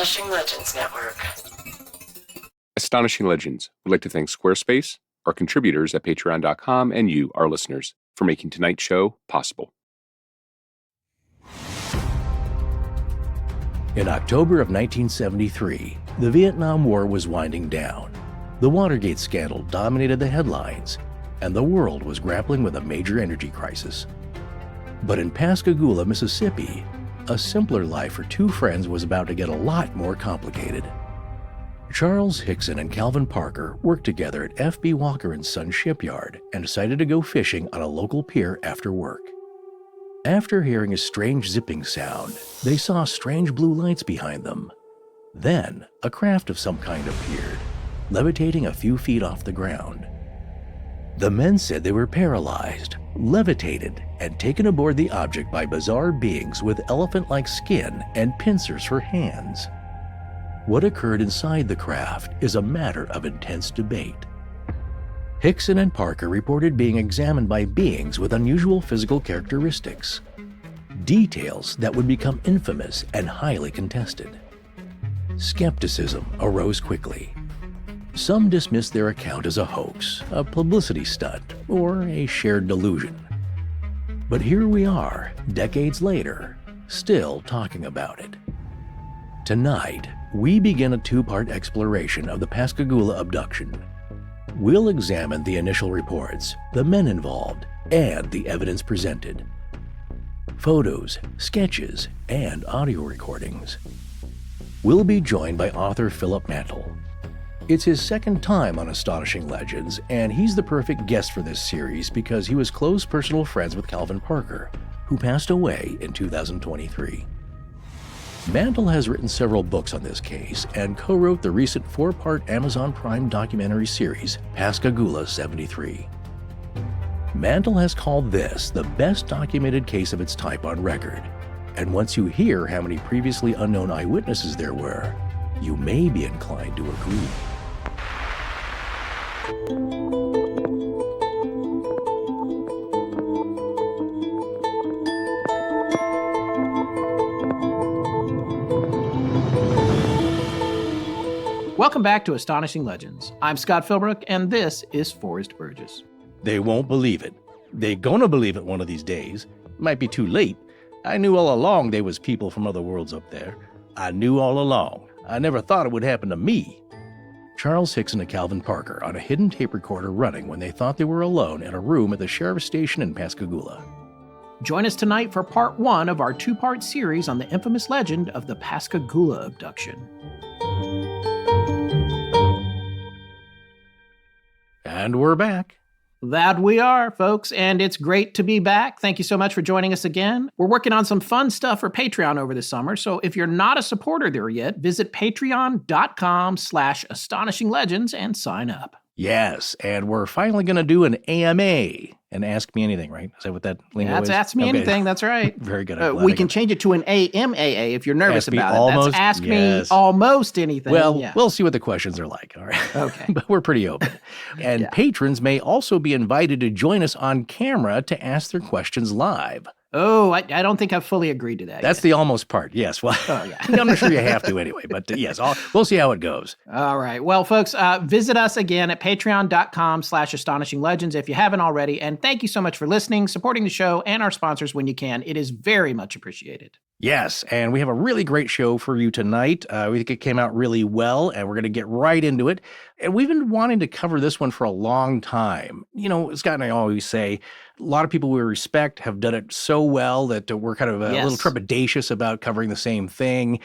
Astonishing Legends Network. Astonishing Legends would like to thank Squarespace, our contributors at patreon.com, and you, our listeners, for making tonight's show possible. In October of 1973, the Vietnam War was winding down. The Watergate scandal dominated the headlines, and the world was grappling with a major energy crisis. But in Pascagoula, Mississippi, a simpler life for two friends was about to get a lot more complicated. Charles Hickson and Calvin Parker worked together at F.B. Walker & Son shipyard and decided to go fishing on a local pier after work. After hearing a strange zipping sound, they saw strange blue lights behind them. Then, a craft of some kind appeared, levitating a few feet off the ground. The men said they were paralyzed, levitated, and taken aboard the object by bizarre beings with elephant-like skin and pincers for hands. What occurred inside the craft is a matter of intense debate. Hickson and Parker reported being examined by beings with unusual physical characteristics, details that would become infamous and highly contested. Skepticism arose quickly. Some dismissed their account as a hoax, a publicity stunt, or a shared delusion. But here we are, decades later, still talking about it. Tonight, we begin a two-part exploration of the Pascagoula abduction. We'll examine the initial reports, the men involved, and the evidence presented. Photos, sketches, and audio recordings. We'll be joined by author Philip Mantle. It's his second time on Astonishing Legends, and he's the perfect guest for this series because he was close personal friends with Calvin Parker, who passed away in 2023. Mantle has written several books on this case and co-wrote the recent 4-part Amazon Prime documentary series, Pascagoula 73. Mantle has called this the best documented case of its type on record, and once you hear how many previously unknown eyewitnesses there were, you may be inclined to agree. Welcome back to Astonishing Legends. I'm Scott Philbrook, and this is Forrest Burgess. They won't believe it. They gonna believe it one of these days. Might be too late. I knew all along they was people from other worlds up there. I knew all along. I never thought it would happen to me. Charles Hickson and Calvin Parker on a hidden tape recorder running when they thought they were alone in a room at the sheriff's station in Pascagoula. Join us tonight for part 1 of our 2-part series on the infamous legend of the Pascagoula abduction. And we're back. That we are, folks, and it's great to be back. Thank you so much for joining us again. We're working on some fun stuff for Patreon over the summer, so if you're not a supporter there yet, visit patreon.com/astonishinglegends and sign up. Yes, and we're finally going to do an AMA, and Ask Me Anything, right? Is that what that lingo is? That's Ask Me Anything, that's right. Very good. We can change it to an AMAA if you're nervous about it. Almost, That's Ask yes. Me Almost Anything. Well, yeah. We'll see what the questions are like, all right? Okay. But we're pretty open. And Yeah. patrons may also be invited to join us on camera to ask their questions live. Oh, I don't think I've fully agreed to that That's yet. the almost part, yes. Well, Oh, yeah. I'm not sure you have to anyway, but yes, we'll see how it goes. All right. Well, folks, visit us again at patreon.com/astonishinglegends if you haven't already. And thank you so much for listening, supporting the show, and our sponsors when you can. It is very much appreciated. Yes, and we have a really great show for you tonight. We think it came out really well, and we're going to get right into it. And we've been wanting to cover this one for a long time. You know, Scott and I always say, a lot of people we respect have done it so well that we're kind of a Yes. little trepidatious about covering the same thing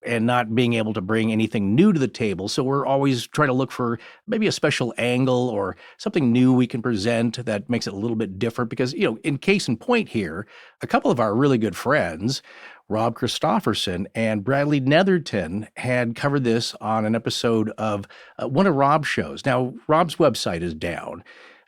and not being able to bring anything new to the table. So we're always trying to look for maybe a special angle or something new we can present that makes it a little bit different. Because, you know, in case in point here, a couple of our really good friends, Rob Christofferson and Bradley Netherton, had covered this on an episode of one of Rob's shows. Now, Rob's website is down.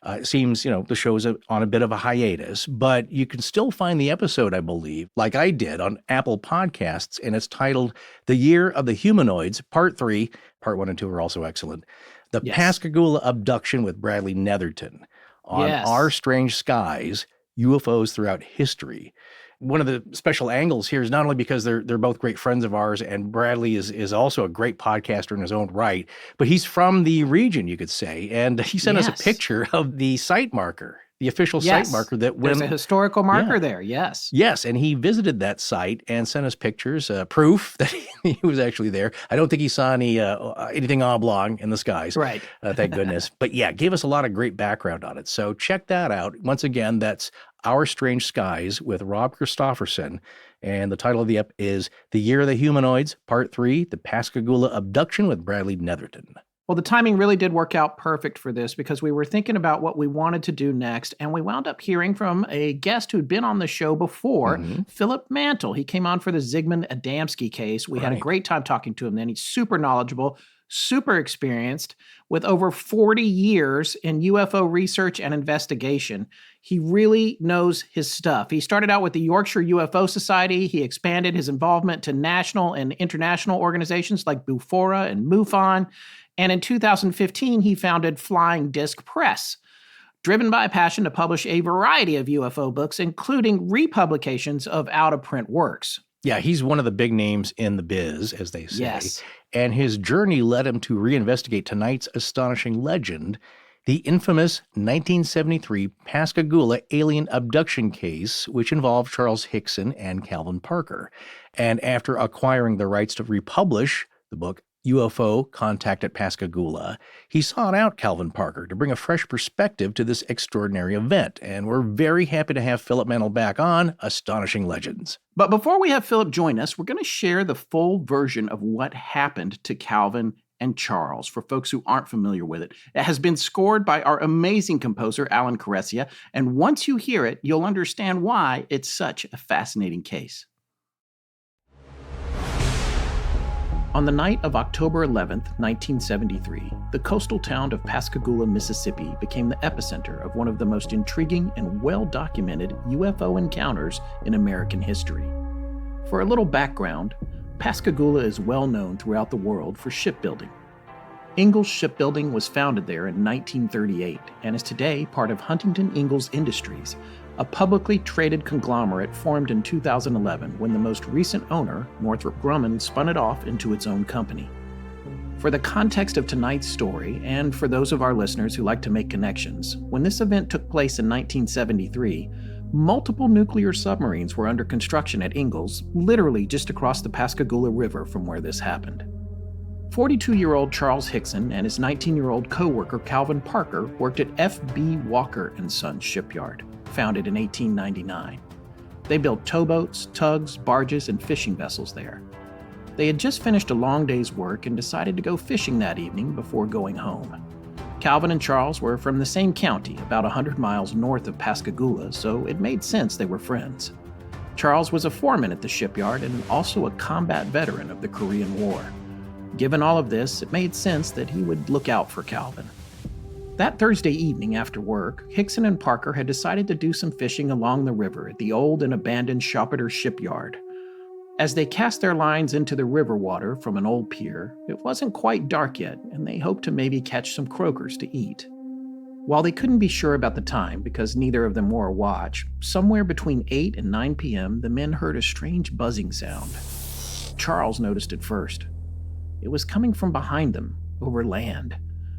It seems, you know, the show's on a bit of a hiatus, but you can still find the episode, I believe, like I did on Apple Podcasts, and it's titled The Year of the Humanoids, Part 3. Part 1 and 2 are also excellent. The Yes. Pascagoula Abduction with Bradley Netherton on Yes. Our Strange Skies, UFOs Throughout History. one of the special angles here is not only because they're both great friends of ours, and Bradley is also a great podcaster in his own right, but he's from the region, you could say, and he sent us a picture of the site marker, the official site marker that there's a historical marker there. Yes. Yes, and he visited that site and sent us pictures, proof that he was actually there. I don't think he saw anything oblong in the skies. Right. Thank goodness. But yeah, gave us a lot of great background on it. So check that out. Once again, that's Our Strange Skies with Rob Christofferson. And the title of the ep is The Year of the Humanoids, Part 3, The Pascagoula Abduction with Bradley Netherton. Well, the timing really did work out perfect for this because we were thinking about what we wanted to do next, and we wound up hearing from a guest who'd been on the show before, Philip Mantle. He came on for the Zygmunt Adamski case. We had a great time talking to him then. He's super knowledgeable, super experienced, with over 40 years in UFO research and investigation. He really knows his stuff. He started out with the Yorkshire UFO Society. He expanded his involvement to national and international organizations like Bufora and MUFON. And in 2015, he founded Flying Disc Press, driven by a passion to publish a variety of UFO books, including republications of out-of-print works. Yeah, he's one of the big names in the biz, as they say. Yes. And his journey led him to reinvestigate tonight's astonishing legend, the infamous 1973 Pascagoula alien abduction case, which involved Charles Hickson and Calvin Parker. And after acquiring the rights to republish the book UFO Contact at Pascagoula, he sought out Calvin Parker to bring a fresh perspective to this extraordinary event. And we're very happy to have Philip Mantle back on Astonishing Legends. But before we have Philip join us, we're going to share the full version of what happened to Calvin and Charles for folks who aren't familiar with it. It has been scored by our amazing composer, Alan Caressia. And once you hear it, you'll understand why it's such a fascinating case. On the night of October 11th, 1973, the coastal town of Pascagoula, Mississippi became the epicenter of one of the most intriguing and well-documented UFO encounters in American history. For a little background, Pascagoula is well known throughout the world for shipbuilding. Ingalls Shipbuilding was founded there in 1938 and is today part of Huntington Ingalls Industries, a publicly traded conglomerate formed in 2011 when the most recent owner, Northrop Grumman, spun it off into its own company. For the context of tonight's story, and for those of our listeners who like to make connections, when this event took place in 1973, multiple nuclear submarines were under construction at Ingalls, literally just across the Pascagoula River from where this happened. 42-year-old Charles Hickson and his 19-year-old co-worker Calvin Parker worked at F.B. Walker & Sons shipyard, founded in 1899. They built towboats, tugs, barges, and fishing vessels there. They had just finished a long day's work and decided to go fishing that evening before going home. Calvin and Charles were from the same county, about 100 miles north of Pascagoula, so it made sense they were friends. Charles was a foreman at the shipyard and also a combat veteran of the Korean War. Given all of this, it made sense that he would look out for Calvin. That Thursday evening after work, Hickson and Parker had decided to do some fishing along the river at the old and abandoned Shopper shipyard. As they cast their lines into the river water from an old pier, it wasn't quite dark yet, and they hoped to maybe catch some croakers to eat. While they couldn't be sure about the time because neither of them wore a watch, somewhere between 8 and 9 p.m., the men heard a strange buzzing sound. Charles noticed it first. It was coming from behind them, over land.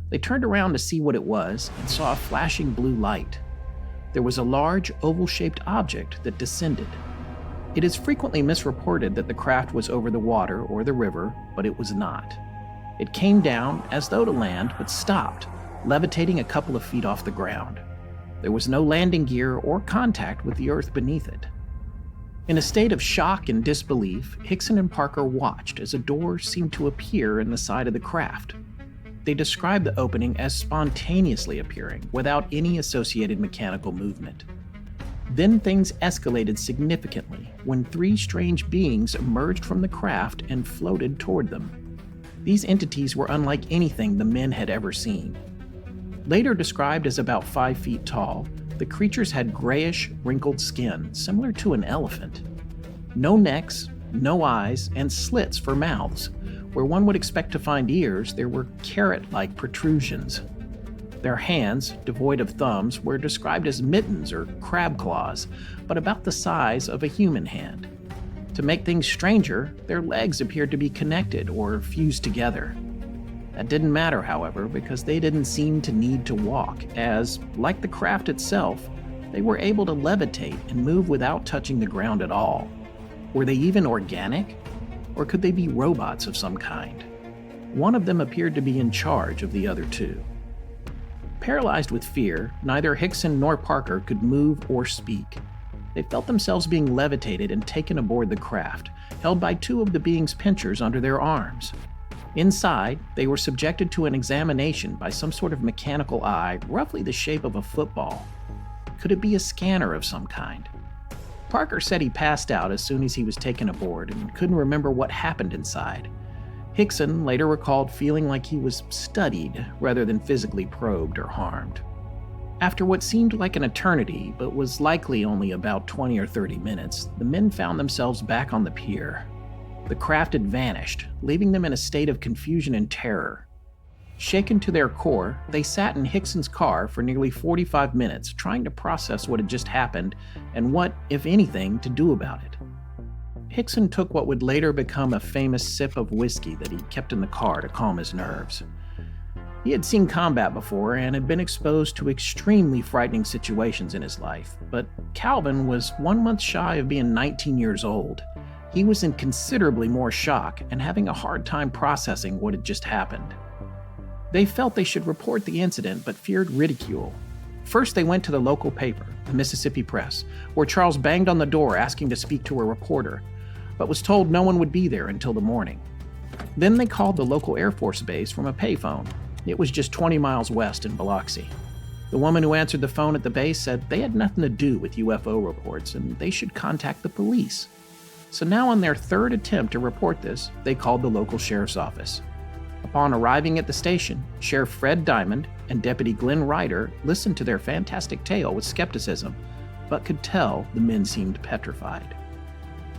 They turned around to see what it was and saw a flashing blue light. There was a large, oval-shaped object that descended. It is frequently misreported that the craft was over the water or the river, but it was not. It came down as though to land, but stopped, levitating a couple of feet off the ground. There was no landing gear or contact with the earth beneath it. In a state of shock and disbelief, Hickson and Parker watched as a door seemed to appear in the side of the craft. They described the opening as spontaneously appearing, without any associated mechanical movement. Then things escalated significantly when 3 strange beings emerged from the craft and floated toward them. These entities were unlike anything the men had ever seen. Later described as about 5 feet tall, the creatures had grayish, wrinkled skin, similar to an elephant. No necks, no eyes, and slits for mouths. Where one would expect to find ears, there were carrot-like protrusions. Their hands, devoid of thumbs, were described as mittens or crab claws, but about the size of a human hand. To make things stranger, their legs appeared to be connected or fused together. That didn't matter, however, because they didn't seem to need to walk, as, like the craft itself, they were able to levitate and move without touching the ground at all. Were they even organic? Or could they be robots of some kind? One of them appeared to be in charge of the other two. Paralyzed with fear, neither Hickson nor Parker could move or speak. They felt themselves being levitated and taken aboard the craft, held by two of the being's pinchers under their arms. Inside, they were subjected to an examination by some sort of mechanical eye, roughly the shape of a football. Could it be a scanner of some kind? Parker said he passed out as soon as he was taken aboard and couldn't remember what happened inside. Hickson later recalled feeling like he was studied rather than physically probed or harmed. After what seemed like an eternity, but was likely only about 20 or 30 minutes, the men found themselves back on the pier. The craft had vanished, leaving them in a state of confusion and terror. Shaken to their core, they sat in Hickson's car for nearly 45 minutes trying to process what had just happened and what, if anything, to do about it. Hickson took what would later become a famous sip of whiskey that he kept in the car to calm his nerves. He had seen combat before and had been exposed to extremely frightening situations in his life, but Calvin was 1 month shy of being 19 years old. He was in considerably more shock and having a hard time processing what had just happened. They felt they should report the incident but feared ridicule. First, they went to the local paper, the Mississippi Press, where Charles banged on the door asking to speak to a reporter, but was told no one would be there until the morning. Then they called the local Air Force base from a payphone. It was just 20 miles west in Biloxi. The woman who answered the phone at the base said they had nothing to do with UFO reports and they should contact the police. So now on their third attempt to report this, they called the local sheriff's office. Upon arriving at the station, Sheriff Fred Diamond and Deputy Glenn Ryder listened to their fantastic tale with skepticism, but could tell the men seemed petrified.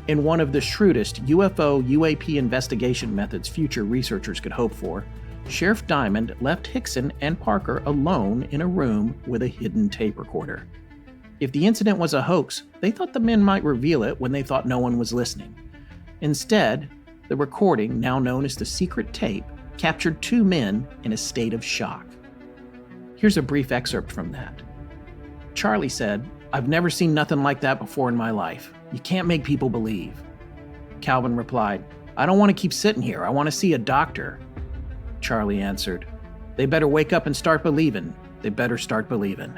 In one of the shrewdest UFO/UAP investigation methods future researchers could hope for, Sheriff Diamond left Hickson and Parker alone in a room with a hidden tape recorder. If the incident was a hoax, they thought the men might reveal it when they thought no one was listening. Instead, the recording, now known as the secret tape, captured two men in a state of shock. Here's a brief excerpt from that. Charlie said, "I've never seen nothing like that before in my life. You can't make people believe." Calvin replied, "I don't want to keep sitting here. I want to see a doctor." Charlie answered, "They better wake up and start believing. They better start believing."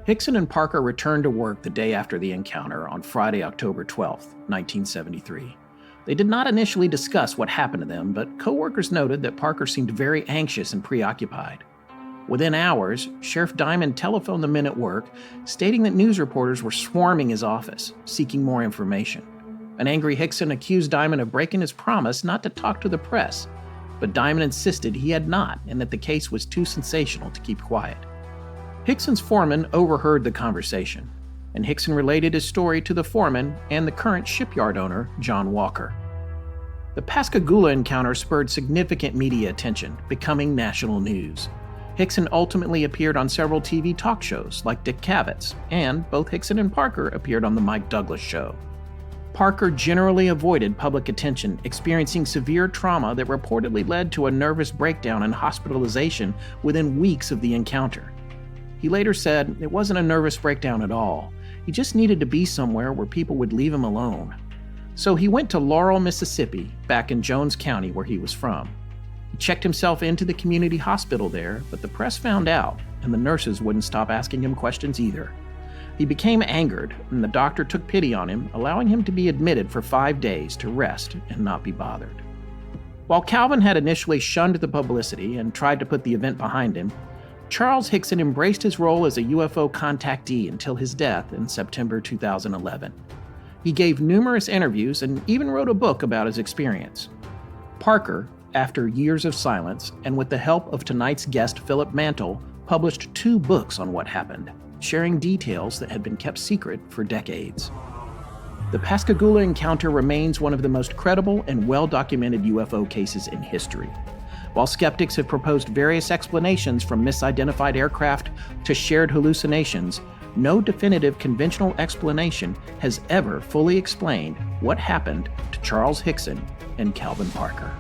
Hickson and Parker returned to work the day after the encounter on Friday, October 12, 1973. They did not initially discuss what happened to them, but co-workers noted that Parker seemed very anxious and preoccupied. Within hours, Sheriff Diamond telephoned the men at work, stating that news reporters were swarming his office, seeking more information. An angry Hickson accused Diamond of breaking his promise not to talk to the press, but Diamond insisted he had not and that the case was too sensational to keep quiet. Hickson's foreman overheard the conversation, and Hickson related his story to the foreman and the current shipyard owner, John Walker. The Pascagoula encounter spurred significant media attention, becoming national news. Hickson ultimately appeared on several TV talk shows like Dick Cavett, and both Hickson and Parker appeared on The Mike Douglas Show. Parker generally avoided public attention, experiencing severe trauma that reportedly led to a nervous breakdown and hospitalization within weeks of the encounter. He later said it wasn't a nervous breakdown at all. He just needed to be somewhere where people would leave him alone. So he went to Laurel, Mississippi, back in Jones County where he was from. He checked himself into the community hospital there, but the press found out, and the nurses wouldn't stop asking him questions either. He became angered, and the doctor took pity on him, allowing him to be admitted for 5 days to rest and not be bothered. While Calvin had initially shunned the publicity and tried to put the event behind him, Charles Hickson embraced his role as a UFO contactee until his death in September 2011. He gave numerous interviews and even wrote a book about his experience. Parker, after years of silence, and with the help of tonight's guest Philip Mantle, published 2 books on what happened, sharing details that had been kept secret for decades. The Pascagoula encounter remains one of the most credible and well-documented UFO cases in history. While skeptics have proposed various explanations from misidentified aircraft to shared hallucinations, no definitive conventional explanation has ever fully explained what happened to Charles Hickson and Calvin Parker.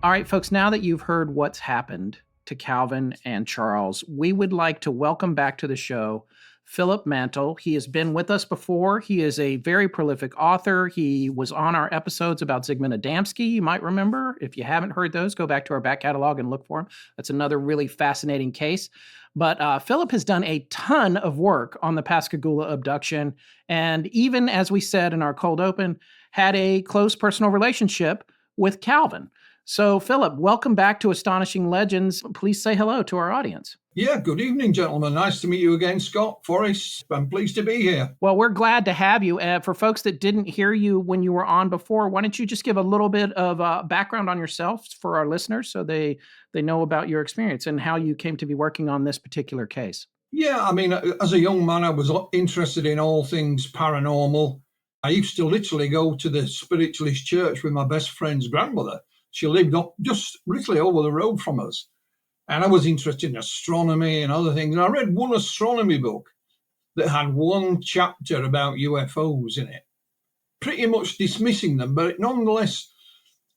All right, folks, now that you've heard what's happened to Calvin and Charles, we would like to welcome back to the show Philip Mantle. He has been with us before. He is a very prolific author. He was on our episodes about Zygmunt Adamski, you might remember. If you haven't heard those, go back to our back catalog and look for him. That's another really fascinating case. But Philip has done a ton of work on the Pascagoula abduction, and even, as we said in our cold open, had a close personal relationship with Calvin. So, Philip, welcome back to Astonishing Legends. Please say hello to our audience. Yeah, good evening, gentlemen. Nice to meet you again, Scott, Forrest. I'm pleased to be here. Well, we're glad to have you. For folks that didn't hear you when you were on before, why don't you just give a little bit of background on yourself for our listeners so they know about your experience and how you came to be working on this particular case? Yeah, I mean, as a young man, I was interested in all things paranormal. I used to literally go to the spiritualist church with my best friend's grandmother. She lived just literally over the road from us. And I was interested in astronomy and other things. And I read one astronomy book that had one chapter about UFOs in it, pretty much dismissing them, but it nonetheless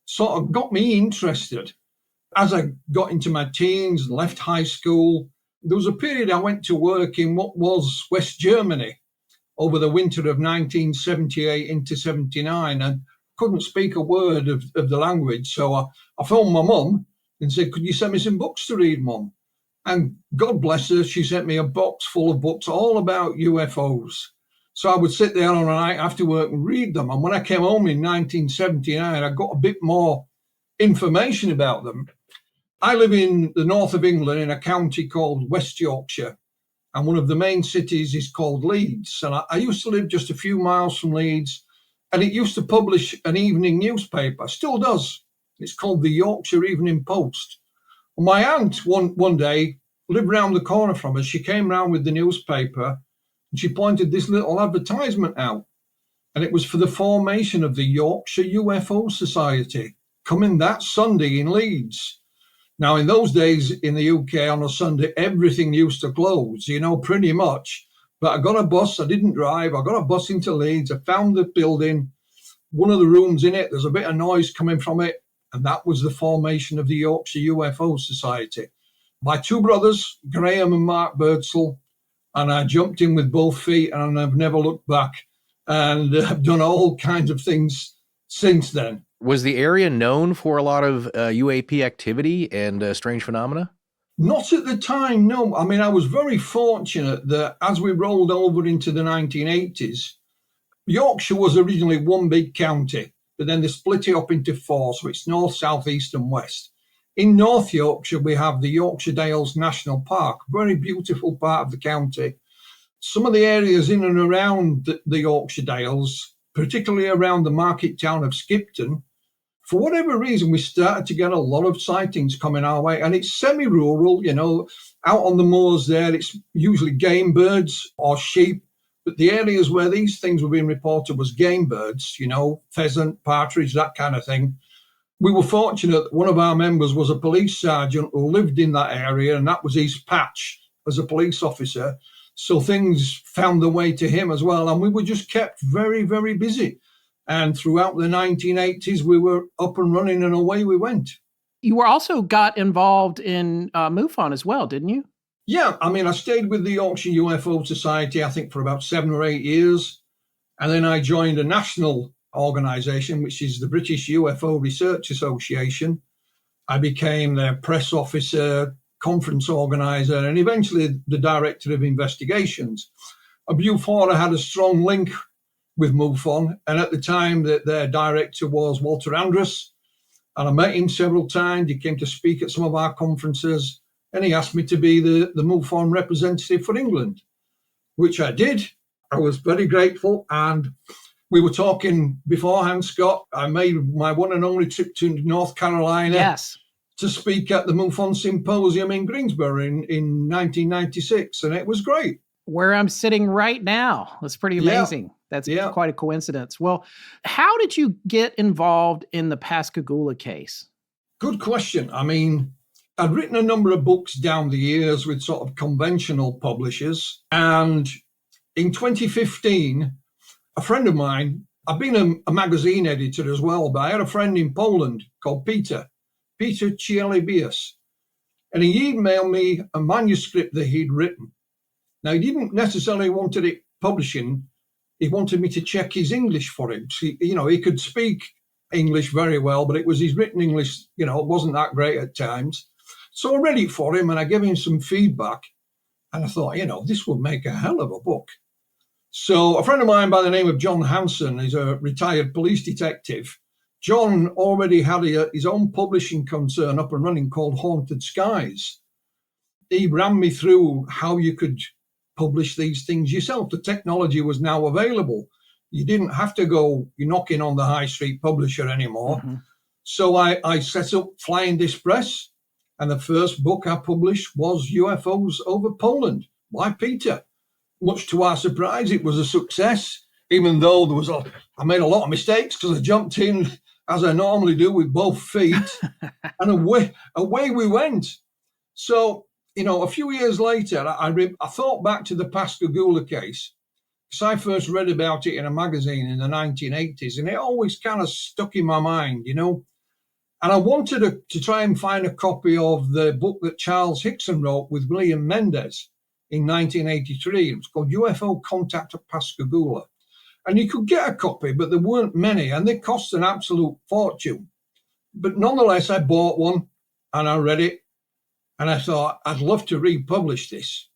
sort of got me interested. As I got into my teens and left high school, there was a period I went to work in what was West Germany over the winter of 1978 into 79, and couldn't speak a word of the language. So I phoned my mum and said, could you send me some books to read, Mum? And God bless her, she sent me a box full of books all about UFOs. So I would sit there on a night after work and read them. And when I came home in 1979, I got a bit more information about them. I live in the north of England in a county called West Yorkshire. And one of the main cities is called Leeds. And I used to live just a few miles from Leeds. And it used to publish an evening newspaper, still does. It's called the Yorkshire Evening Post. My aunt one day lived round the corner from us. She came round with the newspaper and she pointed this little advertisement out. And it was for the formation of the Yorkshire UFO Society, coming that Sunday in Leeds. Now, in those days in the UK on a Sunday, everything used to close, pretty much. But I got a bus. I didn't drive. I got a bus into Leeds. I found the building, one of the rooms in it. There's a bit of noise coming from it. And that was the formation of the Yorkshire UFO Society by two brothers, Graham and Mark Birdsall. And I jumped in with both feet and I've never looked back. And I've done all kinds of things since then. Was the area known for a lot of UAP activity and strange phenomena? Not at the time, no. I mean, I was very fortunate that as we rolled over into the 1980s, Yorkshire was originally one big county. But then they split it up into four, so it's north, south, east and west. In North Yorkshire, we have the Yorkshire Dales National Park, very beautiful part of the county. Some of the areas in and around the Yorkshire Dales, particularly around the market town of Skipton, for whatever reason, we started to get a lot of sightings coming our way. And it's semi-rural, out on the moors there, it's usually game birds or sheep. But the areas where these things were being reported was game birds, pheasant, partridge, that kind of thing. We were fortunate that one of our members was a police sergeant who lived in that area, and that was his patch as a police officer. So things found their way to him as well. And we were just kept very, very busy. And throughout the 1980s, we were up and running and away we went. You were also got involved in MUFON as well, didn't you? Yeah, I mean, I stayed with the Yorkshire UFO Society, I think, for about 7 or 8 years. And then I joined a national organisation, which is the British UFO Research Association. I became their press officer, conference organiser, and eventually the director of investigations. And before I had a strong link with MUFON, and at the time that their director was Walter Andrus, and I met him several times. He came to speak at some of our conferences. And he asked me to be the MUFON representative for England, which I did. I was very grateful. And we were talking beforehand, Scott. I made my one and only trip to North Carolina to speak at the MUFON Symposium in Greensboro in 1996. And it was great. where I'm sitting right now. That's pretty amazing. That's quite a coincidence. Well, how did you get involved in the Pascagoula case? Good question. I mean, I'd written a number of books down the years with sort of conventional publishers. And in 2015, a friend of mine, I've been a magazine editor as well, but I had a friend in Poland called Peter Cielibius. And he emailed me a manuscript that he'd written. Now, he didn't necessarily wanted it publishing. He wanted me to check his English for him. So, he could speak English very well, but it was his written English, it wasn't that great at times. So I read it for him and I gave him some feedback. And I thought, this would make a hell of a book. So a friend of mine by the name of John Hanson is a retired police detective. John already had his own publishing concern up and running called Haunted Skies. He ran me through how you could publish these things yourself. The technology was now available. You didn't have to go knocking on the high street publisher anymore. Mm-hmm. So I set up Flying Disc Press, and the first book I published was UFOs over Poland by Peter. Much to our surprise, it was a success, even though I made a lot of mistakes because I jumped in as I normally do with both feet, and away we went. So, a few years later, I thought back to the Pascagoula case, because I first read about it in a magazine in the 1980s, and it always kind of stuck in my mind, And I wanted to try and find a copy of the book that Charles Hickson wrote with William Mendez in 1983. It was called UFO Contact at Pascagoula. And you could get a copy, but there weren't many, and they cost an absolute fortune. But nonetheless, I bought one, and I read it, and I thought, I'd love to republish this.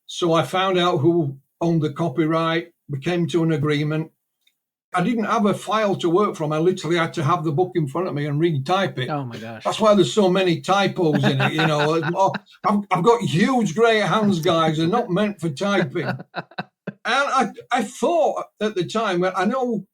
So I found out who owned the copyright. We came to an agreement. I didn't have a file to work from. I literally had to have the book in front of me and retype it. Oh, my gosh. That's why there's so many typos in it, I've got huge great hands, guys. They're not meant for typing. And I thought at the time, I know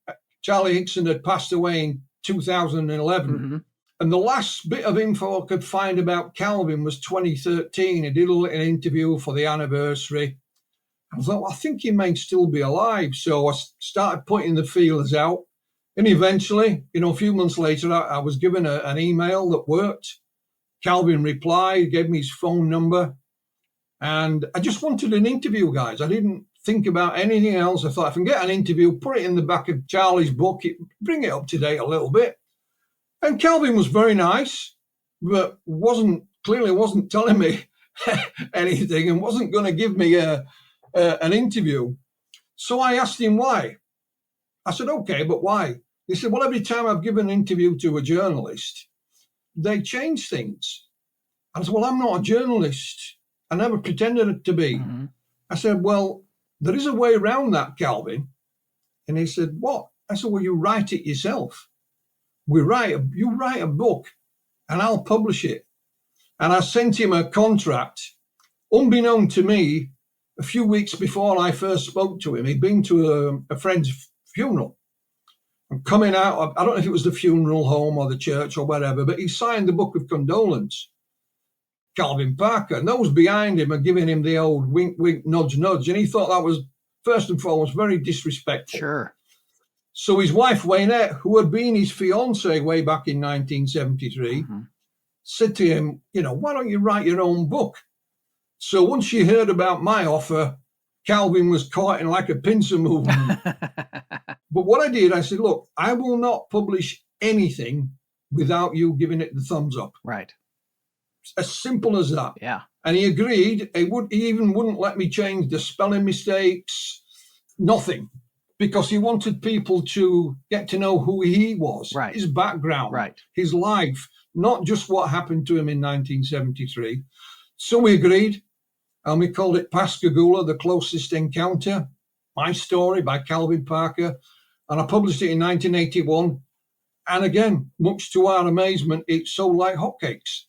Charlie Hickson had passed away in 2011, mm-hmm. and the last bit of info I could find about Calvin was 2013. He did an interview for the anniversary. I thought, well, I think he may still be alive. So I started putting the feelers out. And eventually, a few months later, I was given an email that worked. Calvin replied, gave me his phone number. And I just wanted an interview, guys. I didn't think about anything else. I thought, if I can get an interview, put it in the back of Charlie's book, bring it up to date a little bit. And Calvin was very nice, but clearly wasn't telling me anything and wasn't going to give me an interview. So I asked him why. I said, okay, but why? He said, well, every time I've given an interview to a journalist, they change things. I said, well, I'm not a journalist. I never pretended to be. Mm-hmm. I said, well, there is a way around that, Calvin. And he said, what? I said, well, you write it yourself. You write a book and I'll publish it. And I sent him a contract. Unbeknown to me, a few weeks before I first spoke to him, he'd been to a friend's funeral. And coming out, I don't know if it was the funeral home or the church or whatever, but he signed the book of condolence. Calvin Parker, and those behind him are giving him the old wink, wink, nudge, nudge. And he thought that was, first and foremost, very disrespectful. Sure. So his wife, Waynette, who had been his fiancée way back in 1973, mm-hmm. said to him, why don't you write your own book? So once she heard about my offer, Calvin was caught in like a pincer movement. But what I did, I said, look, I will not publish anything without you giving it the thumbs up. Right. As simple as that. Yeah. And he agreed. He even wouldn't let me change the spelling mistakes, nothing, because he wanted people to get to know who he was, right. His background, right. His life, not just what happened to him in 1973. So we agreed, and we called it Pascagoula, The Closest Encounter, my story by Calvin Parker. And I published it in 1981. And again, much to our amazement, it sold like hotcakes.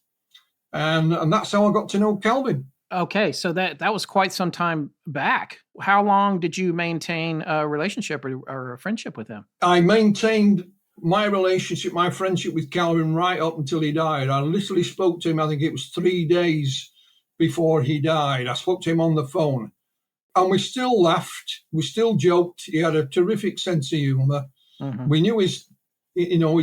And that's how I got to know Calvin. Okay, so that was quite some time back. How long did you maintain a relationship or a friendship with him? I maintained my friendship with Calvin right up until he died. I literally spoke to him, I think it was 3 days before he died. I spoke to him on the phone. And we still laughed. We still joked. He had a terrific sense of humour. Mm-hmm. We knew his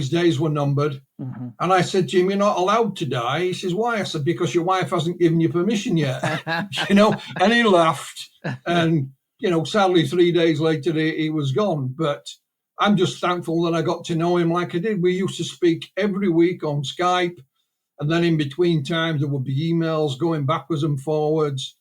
days were numbered. Mm-hmm. And I said, Jim, you're not allowed to die. He says, why? I said, because your wife hasn't given you permission yet. And he laughed. And, sadly, 3 days later, he was gone. But I'm just thankful that I got to know him like I did. We used to speak every week on Skype. And then in between times, there would be emails going backwards and forwards.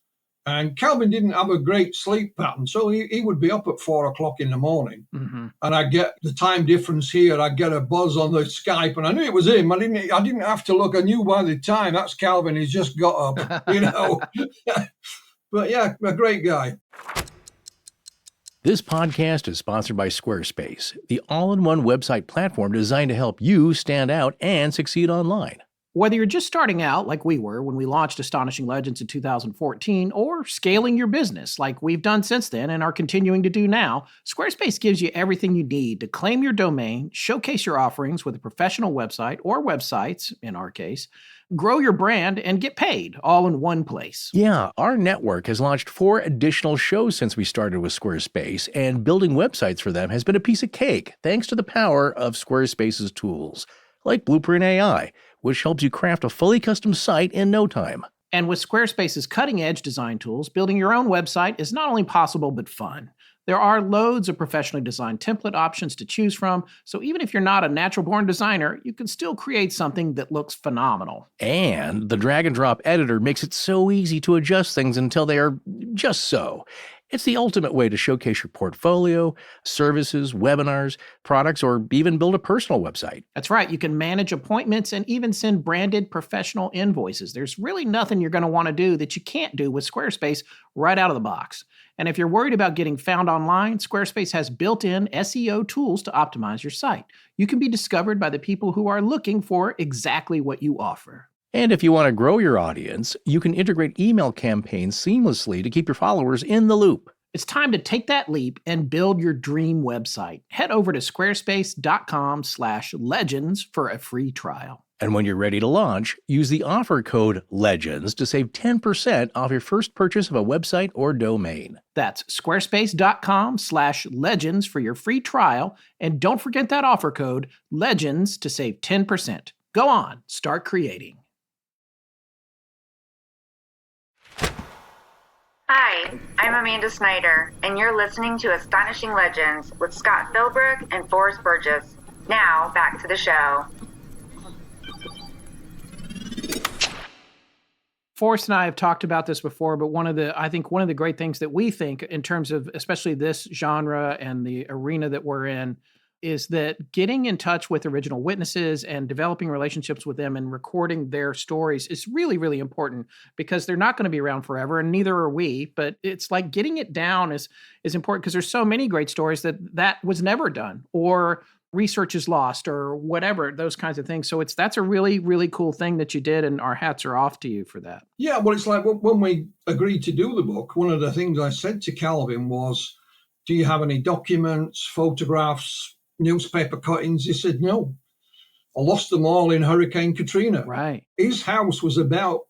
And Calvin didn't have a great sleep pattern, so he would be up at 4 o'clock in the morning. Mm-hmm. And I'd get the time difference here. I'd get a buzz on the Skype, and I knew it was him. I didn't have to look. I knew by the time, that's Calvin. He's just got up, But yeah, a great guy. This podcast is sponsored by Squarespace, the all-in-one website platform designed to help you stand out and succeed online. Whether you're just starting out, like we were when we launched Astonishing Legends in 2014, or scaling your business, like we've done since then and are continuing to do now, Squarespace gives you everything you need to claim your domain, showcase your offerings with a professional website or websites, in our case, grow your brand, and get paid all in one place. Yeah, our network has launched 4 additional shows since we started with Squarespace, and building websites for them has been a piece of cake thanks to the power of Squarespace's tools, like Blueprint AI, which helps you craft a fully custom site in no time. And with Squarespace's cutting-edge design tools, building your own website is not only possible but fun. There are loads of professionally designed template options to choose from, so even if you're not a natural-born designer, you can still create something that looks phenomenal. And the drag-and-drop editor makes it so easy to adjust things until they are just so. It's the ultimate way to showcase your portfolio, services, webinars, products, or even build a personal website. That's right. You can manage appointments and even send branded professional invoices. There's really nothing you're going to want to do that you can't do with Squarespace right out of the box. And if you're worried about getting found online, Squarespace has built-in SEO tools to optimize your site. You can be discovered by the people who are looking for exactly what you offer. And if you want to grow your audience, you can integrate email campaigns seamlessly to keep your followers in the loop. It's time to take that leap and build your dream website. Head over to squarespace.com/legends for a free trial. And when you're ready to launch, use the offer code LEGENDS to save 10% off your first purchase of a website or domain. That's squarespace.com/legends for your free trial. And don't forget that offer code LEGENDS to save 10%. Go on, start creating. Hi, I'm Amanda Snyder, and you're listening to Astonishing Legends with Scott Philbrook and Forrest Burgess. Now, back to the show. Forrest and I have talked about this before, but one of the great things that we think in terms of especially this genre and the arena that we're in is that getting in touch with original witnesses and developing relationships with them and recording their stories is really, really important because they're not going to be around forever, and neither are we. But it's like getting it down is important because there's so many great stories that was never done, or research is lost, or whatever, those kinds of things. So that's a really, really cool thing that you did, and our hats are off to you for that. Yeah, well, it's like when we agreed to do the book, one of the things I said to Calvin was, do you have any documents, photographs, newspaper cuttings? He said, no. I lost them all in Hurricane Katrina. Right. His house was about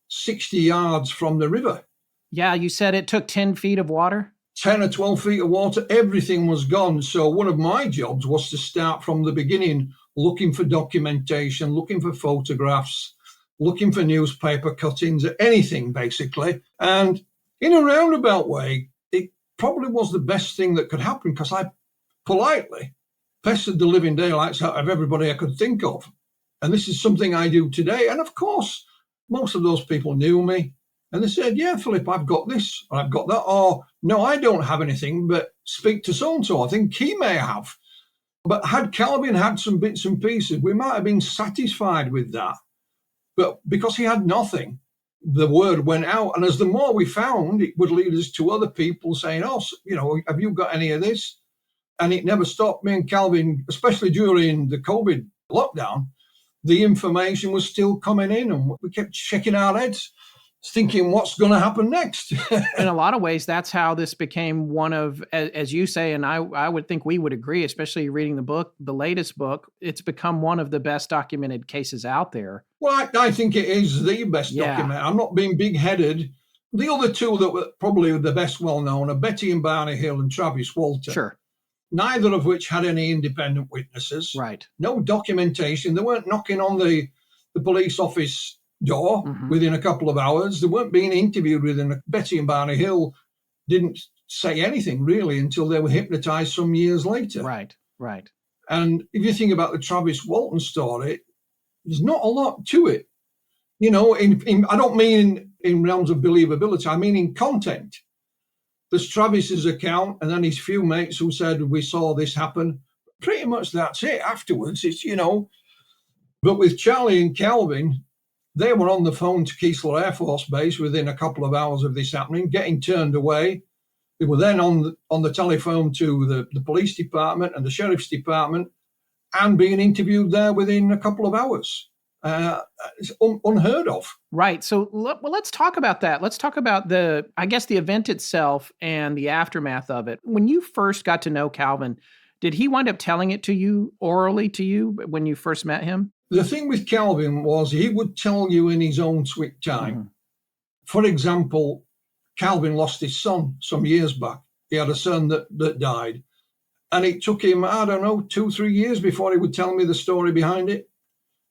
60 yards from the river. Yeah, you said it took 10 feet of water? 10 or 12 feet of water, everything was gone. So one of my jobs was to start from the beginning, looking for documentation, looking for photographs, looking for newspaper cuttings, anything basically. And in a roundabout way, it probably was the best thing that could happen because I politely pestered the living daylights out of everybody I could think of. And this is something I do today. And of course, most of those people knew me. And they said, yeah, Philip, I've got this, or I've got that. Or, no, I don't have anything, but speak to so-and-so. I think he may have. But had Calvin had some bits and pieces, we might have been satisfied with that. But because he had nothing, the word went out. And as the more we found, it would lead us to other people saying, oh, have you got any of this? And it never stopped. Me and Calvin, especially during the COVID lockdown, the information was still coming in, and we kept shaking our heads, thinking what's going to happen next. In a lot of ways, that's how this became one of, as you say, and I would think we would agree, especially reading the book, the latest book, it's become one of the best documented cases out there. Well, I think it is the best document. I'm not being big-headed, The other two that were probably the best well-known are Betty and Barney Hill and Travis Walter. Sure. Neither of which had any independent witnesses. Right. No documentation. They weren't knocking on the police office door within a couple of hours. They weren't being interviewed within. Betty and Barney Hill didn't say anything really until they were hypnotized some years later. Right. And if you think about the Travis Walton story, there's not a lot to it. You know, I don't mean in realms of believability, I mean in content. There's Travis's account and then his few mates who said, we saw this happen. Pretty much that's it. Afterwards, it's, you know. But with Charlie and Calvin, they were on the phone to Keesler Air Force Base within a couple of hours of this happening, getting turned away. They were then on the telephone to the police department and the sheriff's department and being interviewed there within a couple of hours. It's unheard of. Right. So let's talk about that. Let's talk about the event itself and the aftermath of it. When you first got to know Calvin, did he wind up telling it to you orally to you when you first met him? The thing with Calvin was he would tell you in his own sweet time. For example, Calvin lost his son some years back. He had a son that died. And it took him, 2-3 years before he would tell me the story behind it.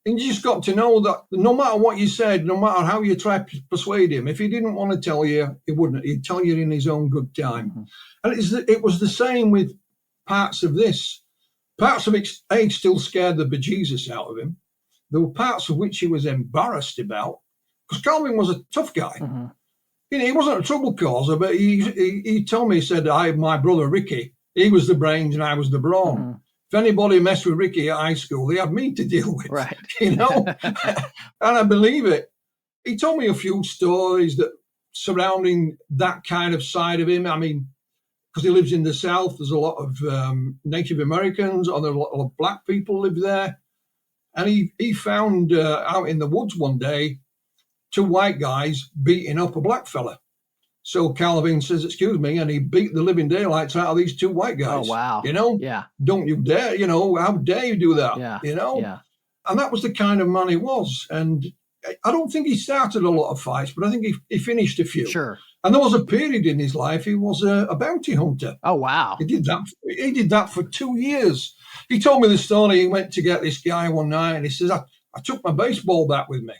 And you just got to know that no matter what you said, no matter how you tried to persuade him, if he didn't want to tell you, he wouldn't. He'd tell you in his own good time. And it was the same with parts of this. Parts of it, still scared the bejesus out of him. There were parts of which he was embarrassed about, because Calvin was a tough guy. You know, he wasn't a trouble causer, but he told me, he said, I had my brother Ricky. He was the brains and I was the brawn. If anybody messed with Ricky at high school, they had me to deal with, right? You know, and I believe it. He told me a few stories that surrounding that kind of side of him. I mean, because he lives in the South, there's a lot of Native Americans, or there are a lot of black people live there. And he found out in the woods one day, 2 white guys beating up a black fella. So Calvin says, excuse me, and he beat the living daylights out of these 2 white guys. Oh, wow. You know? Yeah. Don't you dare, you know, how dare you do that? Yeah. You know? Yeah. And that was the kind of man he was. And I don't think he started a lot of fights, but I think he finished a few. Sure. And there was a period in his life he was a bounty hunter. Oh, wow. He did that for 2 years. He told me the story. He went to get this guy one night and he says, I took my baseball bat with me.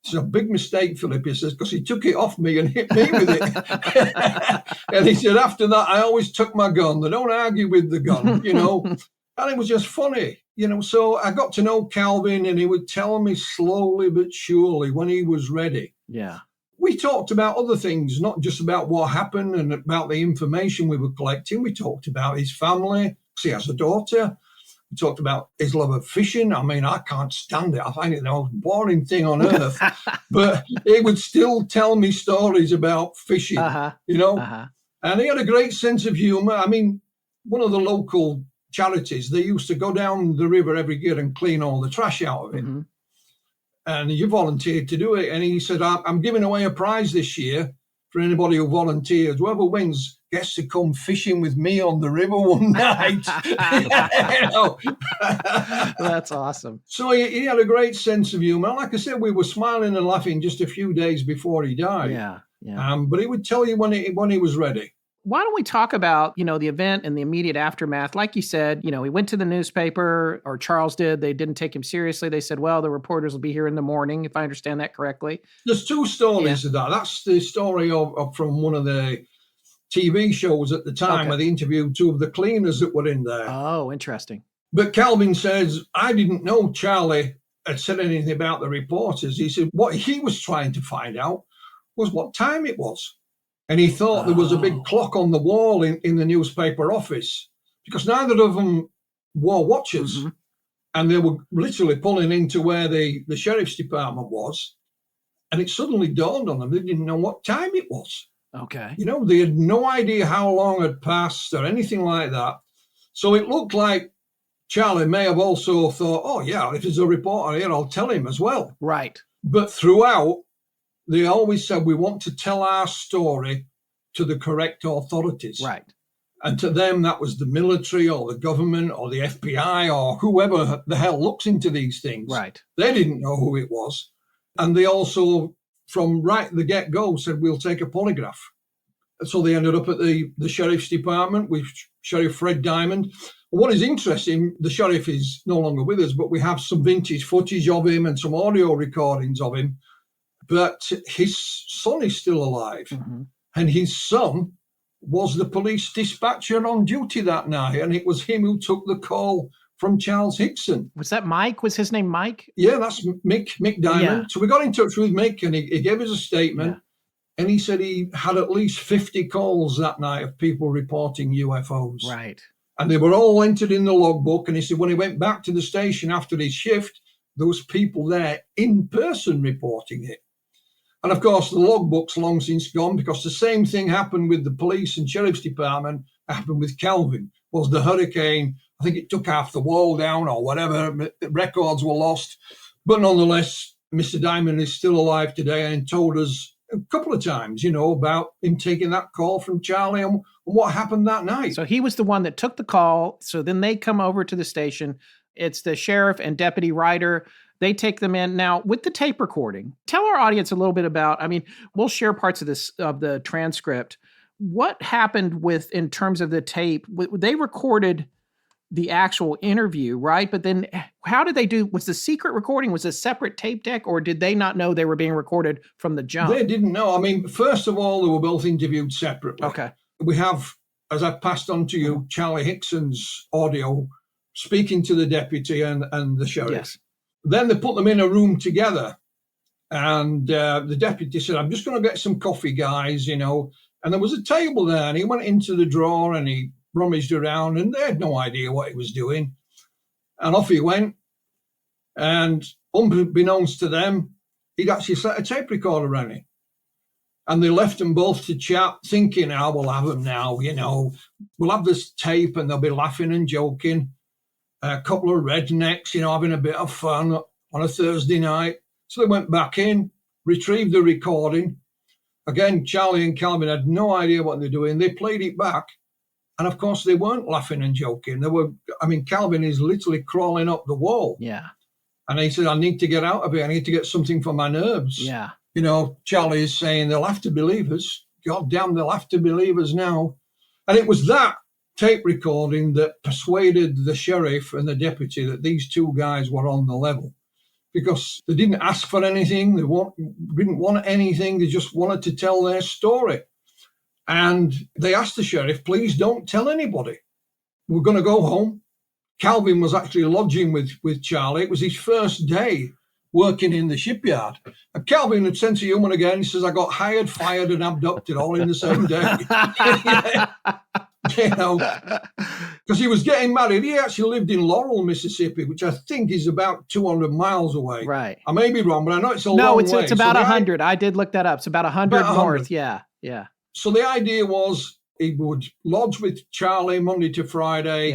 It's a big mistake, Philip, he says, because he took it off me and hit me with it. And he said, after that, I always took my gun. I don't argue with the gun, you know. And it was just funny, you know. So I got to know Calvin, and he would tell me slowly but surely when he was ready. Yeah. We talked about other things, not just about what happened and about the information we were collecting. We talked about his family, because he has a daughter. We talked about his love of fishing. I mean, I can't stand it. I find it the most boring thing on earth. But he would still tell me stories about fishing, you know. And he had a great sense of humor. I mean, one of the local charities, they used to go down the river every year and clean all the trash out of it. And he volunteered to do it. And he said, I'm giving away a prize this year for anybody who volunteers. Whoever wins gets to come fishing with me on the river one night. You know? That's awesome. So he had a great sense of humor. Like I said, we were smiling and laughing just a few days before he died. Yeah. But he would tell you when he was ready. Why don't we talk about, you know, the event and the immediate aftermath? Like you said, you know, he went to the newspaper, or Charles did. They didn't take him seriously. They said, well, the reporters will be here in the morning, if I understand that correctly. There's 2 stories of that. That's the story of from one of the TV shows at the time, where they interviewed 2 of the cleaners that were in there. Oh, interesting. But Calvin says, I didn't know Charlie had said anything about the reporters. He said what he was trying to find out was what time it was. And he thought there was a big clock on the wall in the newspaper office, because neither of them wore watches. And they were literally pulling into where the sheriff's department was. And it suddenly dawned on them, they didn't know what time it was. Okay. You know, they had no idea how long had passed or anything like that. So it looked like Charlie may have also thought, oh, yeah, if there's a reporter here, I'll tell him as well. Right. But throughout, they always said, we want to tell our story to the correct authorities. Right. And to them, that was the military or the government or the FBI or whoever the hell looks into these things. Right. They didn't know who it was. And they also from right the get-go said, we'll take a polygraph. So they ended up at the sheriff's department with Sheriff Fred Diamond. What is interesting, the sheriff is no longer with us, but we have some vintage footage of him and some audio recordings of him. But his son is still alive. Mm-hmm. And his son was the police dispatcher on duty that night. And it was him who took the call from Charles Hickson. Was that Mike? Was his name Mike? Yeah, that's Mick Diamond. Yeah. So we got in touch with Mick and he gave us a statement. Yeah. And he said he had at least 50 calls that night of people reporting UFOs. Right. And they were all entered in the logbook. And he said when he went back to the station after his shift, there was people there in person reporting it. And of course, the logbook's long since gone because the same thing happened with the police and sheriff's department happened with Calvin. Was the hurricane, I think it took half the wall down or whatever, records were lost. But nonetheless, Mr. Diamond is still alive today and told us a couple of times, about him taking that call from Charlie and what happened that night. So he was the one that took the call. So then they come over to the station. It's the sheriff and Deputy Ryder. They take them in. Now, with the tape recording, tell our audience a little bit about, we'll share parts of this, of the transcript. What happened in terms of the tape? They recorded the actual interview, right? But then how did they was the secret recording, was a separate tape deck, or did they not know they were being recorded from the jump? They didn't know. First of all, they were both interviewed separately. Okay. We have, as I passed on to you, Charlie Hickson's audio speaking to the deputy and the sheriff. Yes. Then they put them in a room together. And the deputy said, I'm just going to get some coffee, guys, And there was a table there. And he went into the drawer and he rummaged around. And they had no idea what he was doing. And off he went. And unbeknownst to them, he'd actually set a tape recorder running. And they left them both to chat, thinking, we'll have them now, We'll have this tape and they'll be laughing and joking. A couple of rednecks, having a bit of fun on a Thursday night. So they went back in, retrieved the recording. Again, Charlie and Calvin had no idea what they're doing. They played it back. And of course, they weren't laughing and joking. Calvin is literally crawling up the wall. Yeah. And he said, I need to get out of here. I need to get something for my nerves. Yeah. Charlie is saying they'll have to believe us. God damn, they'll have to believe us now. And it was that tape recording that persuaded the sheriff and the deputy that these two guys were on the level, because they didn't ask for anything. They didn't want anything. They just wanted to tell their story. And they asked the sheriff, please don't tell anybody. We're going to go home. Calvin was actually lodging with Charlie. It was his first day working in the shipyard. And Calvin had sense of humor again. He says, I got hired, fired, and abducted all in the same day. Because he was getting married. He actually lived in Laurel, Mississippi, which I think is about 200 miles away. Right. I may be wrong, but I know it's a long way. No, it's about 100. I did look that up. It's about 100 north. Yeah. So the idea was he would lodge with Charlie Monday to Friday,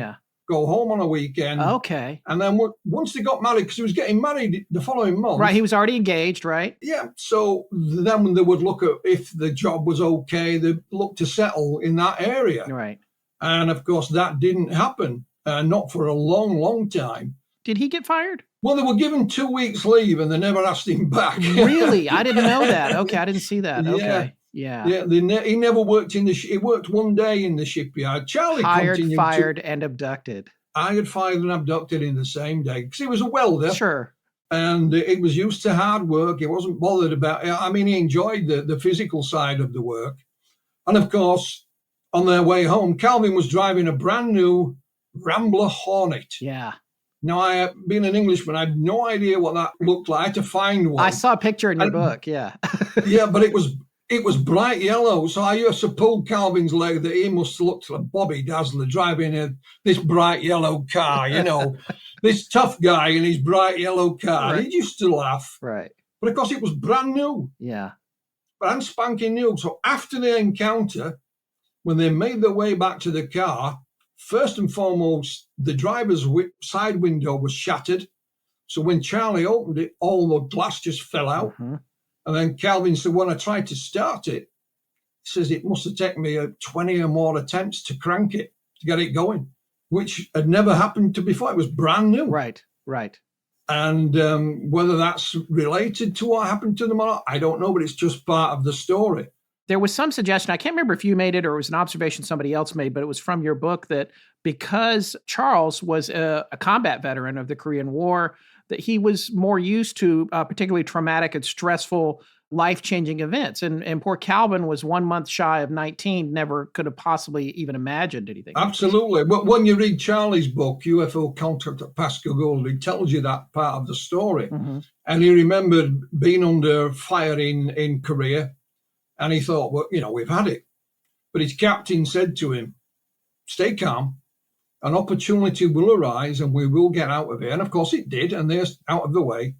go home on a weekend. Okay. And then once they got married, because he was getting married the following month. Right, he was already engaged, right? Yeah, so then when they would look at if the job was okay, they'd look to settle in that area. Right. And of course, that didn't happen, not for a long, long time. Did he get fired? Well, they were given 2 weeks leave and they never asked him back. Really? I didn't know that. Okay, I didn't see that. Okay. Yeah. He never worked he worked one day in the shipyard. Charlie hired, fired, and abducted. Hired, fired, and abducted in the same day because he was a welder. Sure. And he was used to hard work. He wasn't bothered about it. He enjoyed the physical side of the work. And of course, on their way home, Calvin was driving a brand new Rambler Hornet. Yeah. Now, being an Englishman, I had no idea what that looked like. I had to find one. I saw a picture in your book. Yeah. Yeah, but it was bright yellow. So I used to pull Calvin's leg that he must have looked like Bobby Dazzler driving this bright yellow car, this tough guy in his bright yellow car. Right. He used to laugh. Right. But of course, it was brand new. Yeah. Brand spanking new. So after the encounter, when they made their way back to the car, first and foremost, the driver's side window was shattered. So when Charlie opened it, all the glass just fell out. Mm-hmm. And then Calvin said, when I tried to start it, he says it must have taken me 20 or more attempts to crank it, to get it going, which had never happened to before. It was brand new. Right. And whether that's related to what happened to them or not, I don't know, but it's just part of the story. There was some suggestion, I can't remember if you made it or it was an observation somebody else made, but it was from your book, that because Charles was a combat veteran of the Korean War, that he was more used to particularly traumatic and stressful life-changing events. And poor Calvin was 1 month shy of 19, never could have possibly even imagined anything. Absolutely. But when you read Charlie's book, UFO Contact at Pascagoula, he tells you that part of the story. Mm-hmm. And he remembered being under fire in Korea. And he thought, well, we've had it. But his captain said to him, stay calm. An opportunity will arise and we will get out of here. And of course it did. And they're out of the way.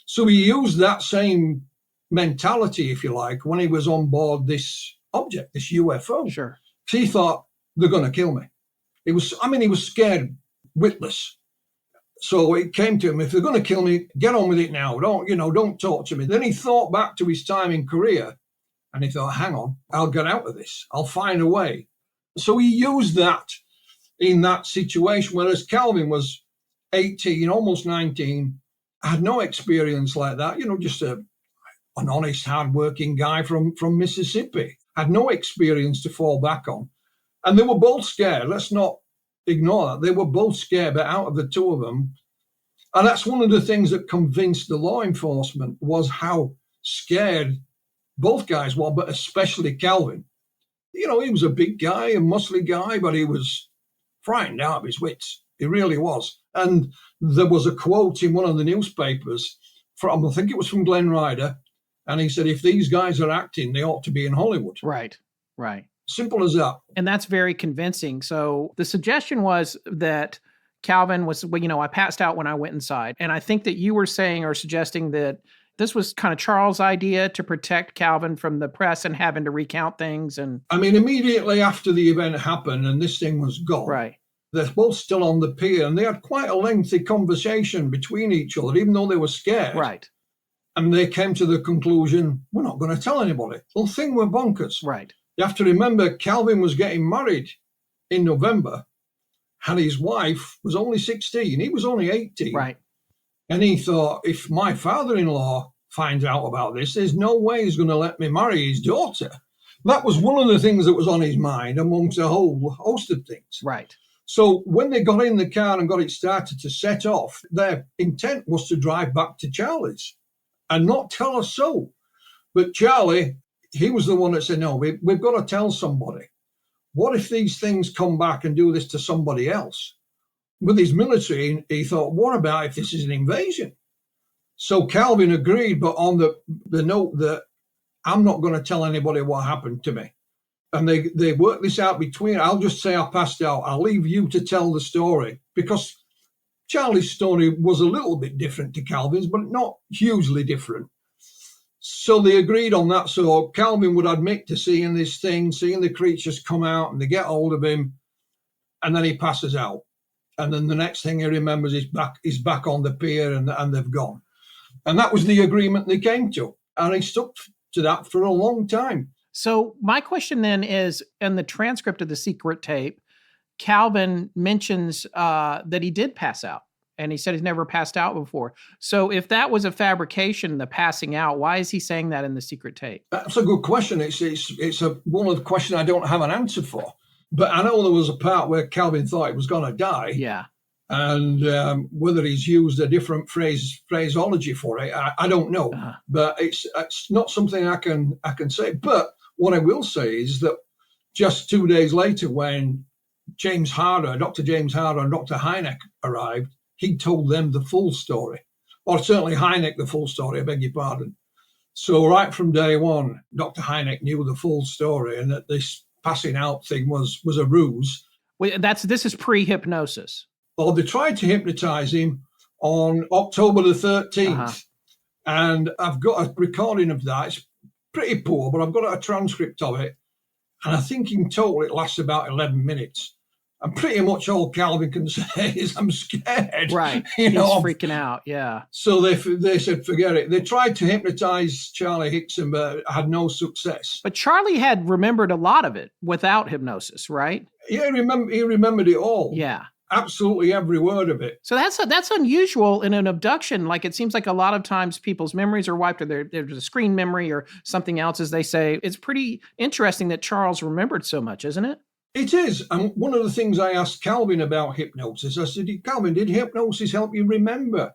So he used that same mentality, if you like, when he was on board this object, this UFO. Sure. He thought, they're going to kill me. He was scared witless. So it came to him, if they're going to kill me, get on with it now. Don't talk to me. Then he thought back to his time in Korea and he thought, hang on, I'll get out of this. I'll find a way. So he used that in that situation, whereas Calvin was 18, almost 19, had no experience like that, just an honest, hard-working guy from Mississippi, had no experience to fall back on. And they were both scared. Let's not ignore that. They were both scared, but out of the two of them, and that's one of the things that convinced the law enforcement, was how scared both guys were, but especially Calvin. He was a big guy, a muscly guy, but he was frightened out of his wits. He really was. And there was a quote in one of the newspapers from, I think it was from Glenn Ryder, and he said, if these guys are acting, they ought to be in Hollywood. Right. Simple as that. And that's very convincing. So the suggestion was that Calvin was, I passed out when I went inside. And I think that you were saying or suggesting that this was kind of Charles' idea to protect Calvin from the press and having to recount things. And immediately after the event happened and this thing was gone, right, they're both still on the pier, and they had quite a lengthy conversation between each other, even though they were scared. Right. And they came to the conclusion, we're not going to tell anybody. The whole thing were bonkers. Right. You have to remember, Calvin was getting married in November, and his wife was only 16. He was only 18. Right. And he thought, if my father-in-law finds out about this, there's no way he's going to let me marry his daughter. That was one of the things that was on his mind, amongst a whole host of things. Right. So when they got in the car and got it started to set off, their intent was to drive back to Charlie's and not tell us so. But Charlie, he was the one that said, no, we've got to tell somebody. What if these things come back and do this to somebody else? With his military, he thought, what about if this is an invasion? So Calvin agreed, but on the note that I'm not going to tell anybody what happened to me. And they worked this out between, I'll just say I passed out. I'll leave you to tell the story, because Charlie's story was a little bit different to Calvin's, but not hugely different. So they agreed on that. So Calvin would admit to seeing this thing, seeing the creatures come out, and they get hold of him, and then he passes out. And then the next thing he remembers is back on the pier, and they've gone. And that was the agreement they came to. And he stuck to that for a long time. So my question then is, in the transcript of the secret tape, Calvin mentions that he did pass out. And he said he's never passed out before. So if that was a fabrication, the passing out, why is he saying that in the secret tape? That's a good question. It's one of the questions I don't have an answer for. But I know there was a part where Calvin thought he was going to die. Yeah. And whether he's used a different phraseology for it, I don't know. Uh-huh. But it's not something I can say. But what I will say is that just 2 days later, when Dr. James Harder and Dr. Hynek arrived, he told them the full story, or certainly Hynek the full story, I beg your pardon. So right from day one, Dr. Hynek knew the full story, and that this passing out thing was a ruse. Wait, this is pre-hypnosis. Well, they tried to hypnotize him on October the 13th, uh-huh. And I've got a recording of that. It's pretty poor, but I've got a transcript of it, and I think in total it lasts about 11 minutes. And pretty much all Calvin can say is, I'm scared. Right. He's freaking out. Yeah. So they said, forget it. They tried to hypnotize Charlie Hickson, but had no success. But Charlie had remembered a lot of it without hypnosis, right? Yeah, he remembered it all. Yeah. absolutely every word of it. So that's unusual in an abduction. Like, it seems like a lot of times people's memories are wiped, or there's a screen memory or something else, as they say. It's pretty interesting that Charles remembered so much, isn't it? It is. And one of the things I asked Calvin about hypnosis, I said, Calvin, did hypnosis help you remember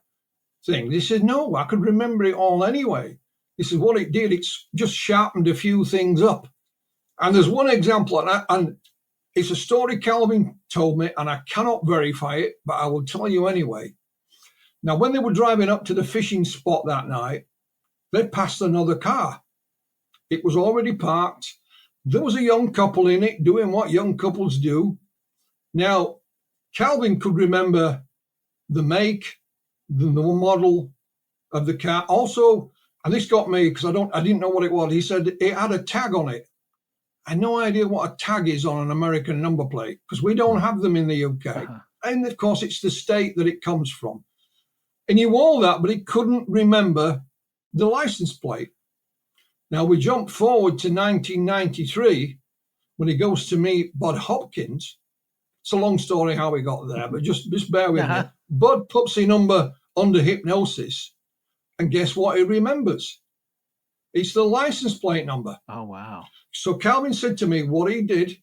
things? He said, no, I could remember it all anyway. He said, what it did, it's just sharpened a few things up. And there's one example, and it's a story Calvin told me, and I cannot verify it, but I will tell you anyway. Now, when they were driving up to the fishing spot that night, they passed another car. It was already parked. There was a young couple in it doing what young couples do. Now, Calvin could remember the make, the model of the car. Also, and this got me because I didn't know what it was. He said it had a tag on it. I had no idea what a tag is on an American number plate because we don't have them in the UK. Uh-huh. And of course, it's the state that it comes from. And he wore that, but he couldn't remember the license plate. Now, we jump forward to 1993 when he goes to meet Bud Hopkins. It's a long story how he got there, but just bear with me. Bud puts a number under hypnosis, and guess what he remembers? It's the license plate number. Oh, wow. So Calvin said to me what he did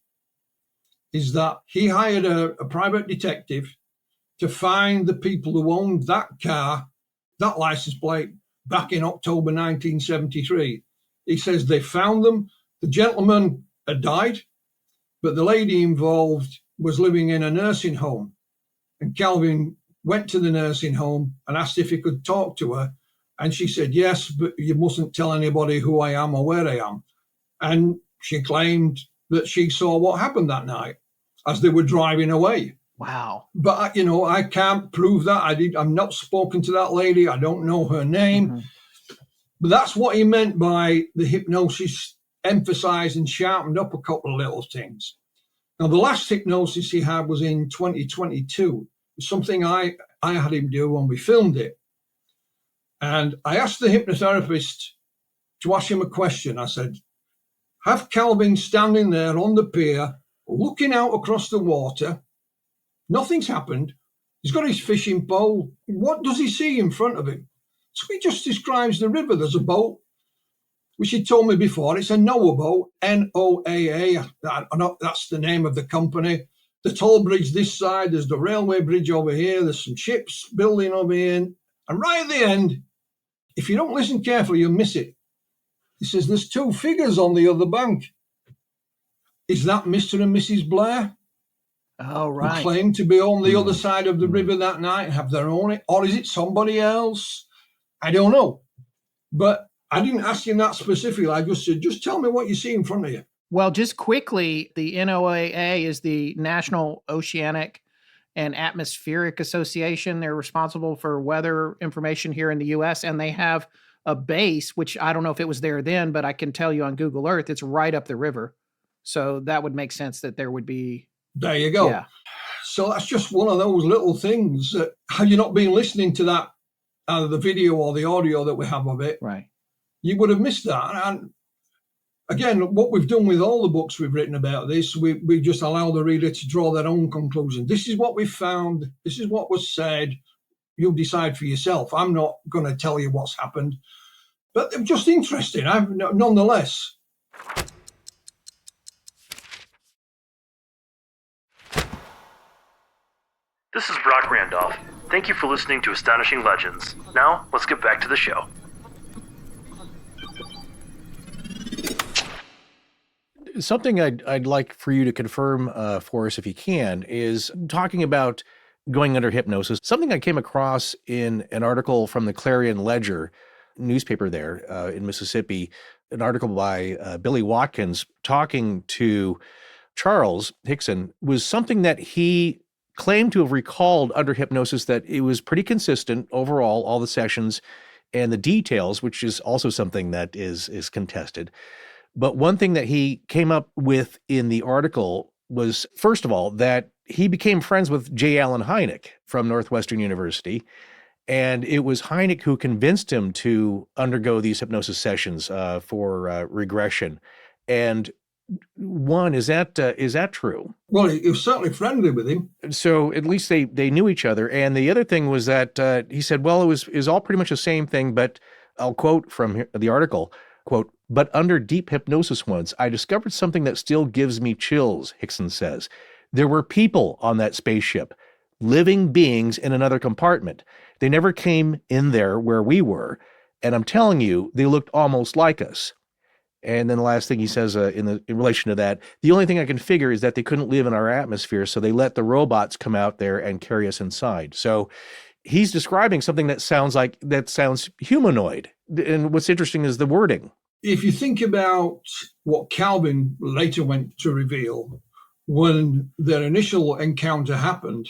is that he hired a private detective to find the people who owned that car, that license plate, back in October 1973. He says they found them. The gentleman had died, but the lady involved was living in a nursing home. And Calvin went to the nursing home and asked if he could talk to her. And she said, yes, but you mustn't tell anybody who I am or where I am. And she claimed that she saw what happened that night as they were driving away. Wow. But, I can't prove that. I'm not spoken to that lady. I don't know her name. Mm-hmm. But that's what he meant by the hypnosis emphasized and sharpened up a couple of little things. Now, the last hypnosis he had was in 2022. It's something I had him do when we filmed it. And I asked the hypnotherapist to ask him a question. I said, have Calvin standing there on the pier, looking out across the water. Nothing's happened. He's got his fishing pole. What does he see in front of him? So he just describes the river. There's a boat, which he told me before. It's a Noah boat, Noaa. That's the name of the company. The toll bridge this side. There's the railway bridge over here. There's some ships building over here. And right at the end, if you don't listen carefully, you'll miss it. He says, there's two figures on the other bank. Is that Mr. and Mrs. Blair? Oh, right. Who claim to be on the other side of the river that night and have their own, or is it somebody else? I don't know. But I didn't ask him that specifically. I just said, just tell me what you see in front of you. Well, just quickly, the NOAA is the National Oceanic and Atmospheric Association. They're responsible for weather information here in the U.S., and they have a base, which I don't know if it was there then, but I can tell you on Google Earth, it's right up the river. So that would make sense that there would be. There you go. Yeah. So that's just one of those little things that had you not been listening to that, either the video or the audio that we have of it, right, you would have missed that. And again, what we've done with all the books we've written about this, we just allow the reader to draw their own conclusion. This is what we found. This is what was said. You decide for yourself. I'm not going to tell you what's happened, but they're just interesting. Nonetheless. This is Brock Randolph. Thank you for listening to Astonishing Legends. Now, let's get back to the show. Something I'd like for you to confirm for us, if you can, is talking about going under hypnosis. Something I came across in an article from the Clarion Ledger newspaper there in Mississippi, an article by Billy Watkins talking to Charles Hickson, was something that he claimed to have recalled under hypnosis, that it was pretty consistent overall, all the sessions and the details, which is also something that is contested. But one thing that he came up with in the article was, first of all, that he became friends with J. Allen Hynek from Northwestern University. And it was Hynek who convinced him to undergo these hypnosis sessions for regression. And One, is that true? Well, he was certainly friendly with him. So at least they knew each other. And the other thing was that he said, well, it was all pretty much the same thing, but I'll quote from the article, quote, "But under deep hypnosis once, I discovered something that still gives me chills," Hickson says. "There were people on that spaceship, living beings in another compartment. They never came in there where we were. And I'm telling you, they looked almost like us." And then the last thing he says in relation to that, "The only thing I can figure is that they couldn't live in our atmosphere, so they let the robots come out there and carry us inside." So he's describing something that sounds humanoid. And what's interesting is the wording. If you think about what Calvin later went to reveal, when their initial encounter happened,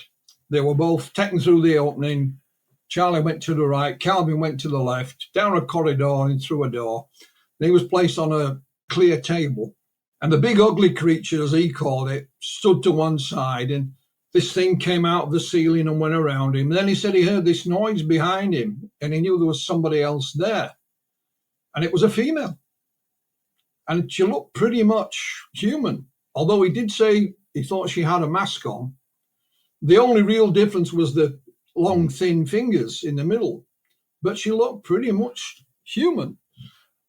they were both taken through the opening. Charlie went to the right, Calvin went to the left, down a corridor and through a door. He was placed on a clear table. And the big ugly creature, as he called it, stood to one side, and this thing came out of the ceiling and went around him. Then he said he heard this noise behind him, and he knew there was somebody else there. And it was a female. And she looked pretty much human, although he did say he thought she had a mask on. The only real difference was the long, thin fingers in the middle, but she looked pretty much human.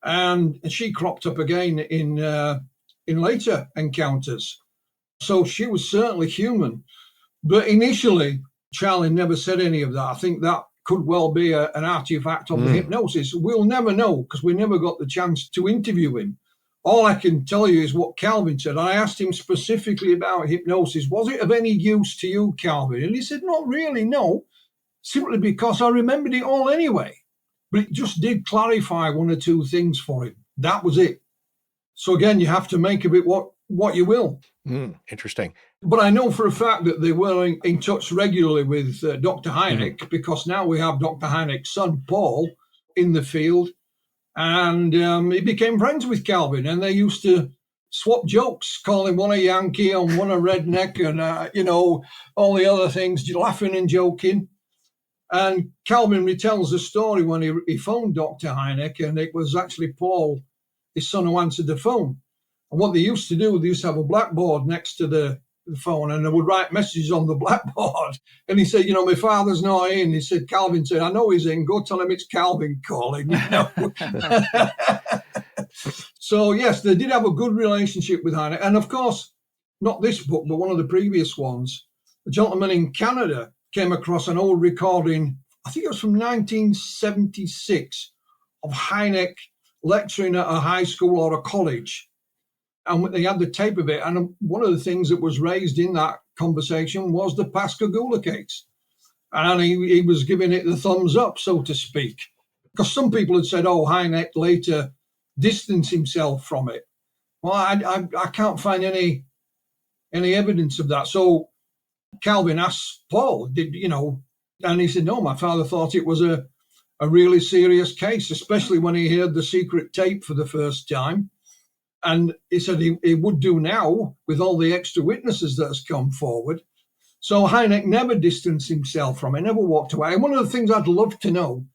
And she cropped up again in later encounters. So she was certainly human. But initially, Charlie never said any of that. I think that could well be an artifact of the hypnosis. We'll never know because we never got the chance to interview him. All I can tell you is what Calvin said. I asked him specifically about hypnosis. Was it of any use to you, Calvin? And he said, not really, no, simply because I remembered it all anyway. But it just did clarify one or two things for him. That was it. So again, you have to make of it what you will. Interesting. But I know for a fact that they were in touch regularly with Dr. Hynek, because now we have Dr. Hynek's son, Paul, in the field. And he became friends with Calvin, and they used to swap jokes, calling one a Yankee and one a redneck and, all the other things, laughing and joking. And Calvin retells the story when he phoned Dr. Hynek, and it was actually Paul, his son, who answered the phone. And what they used to do, they used to have a blackboard next to the phone, and they would write messages on the blackboard. And he said, my father's not in. He said, Calvin said, I know he's in. Go tell him it's Calvin calling. So, yes, they did have a good relationship with Hynek. And, of course, not this book, but one of the previous ones, a gentleman in Canada came across an old recording, I think it was from 1976, of Hynek lecturing at a high school or a college. And they had the tape of it. And one of the things that was raised in that conversation was the Pascagoula case. And he was giving it the thumbs up, so to speak. Because some people had said, Hynek later distanced himself from it. Well, I can't find any evidence of that. So Calvin asked Paul, and he said, no, my father thought it was a really serious case, especially when he heard the secret tape for the first time. And he said he would do now with all the extra witnesses that has come forward. So Hynek never distanced himself from it, never walked away. And one of the things I'd love to know,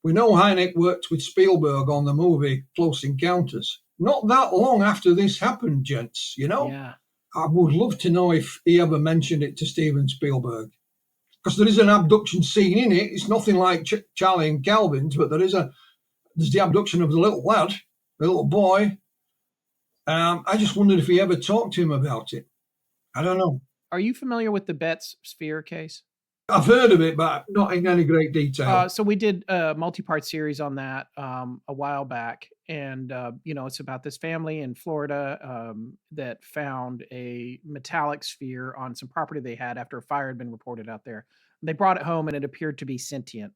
we know Hynek worked with Spielberg on the movie Close Encounters. Not that long after this happened, gents, Yeah. I would love to know if he ever mentioned it to Steven Spielberg. Because there is an abduction scene in it. It's nothing like Charlie and Calvin's, but there's the abduction of the little lad, the little boy. I just wondered if he ever talked to him about it. I don't know. Are you familiar with the Betts sphere case? I've heard of it, but not in any great detail. So we did a multi-part series on that a while back. And, it's about this family in Florida that found a metallic sphere on some property they had after a fire had been reported out there. They brought it home, and it appeared to be sentient.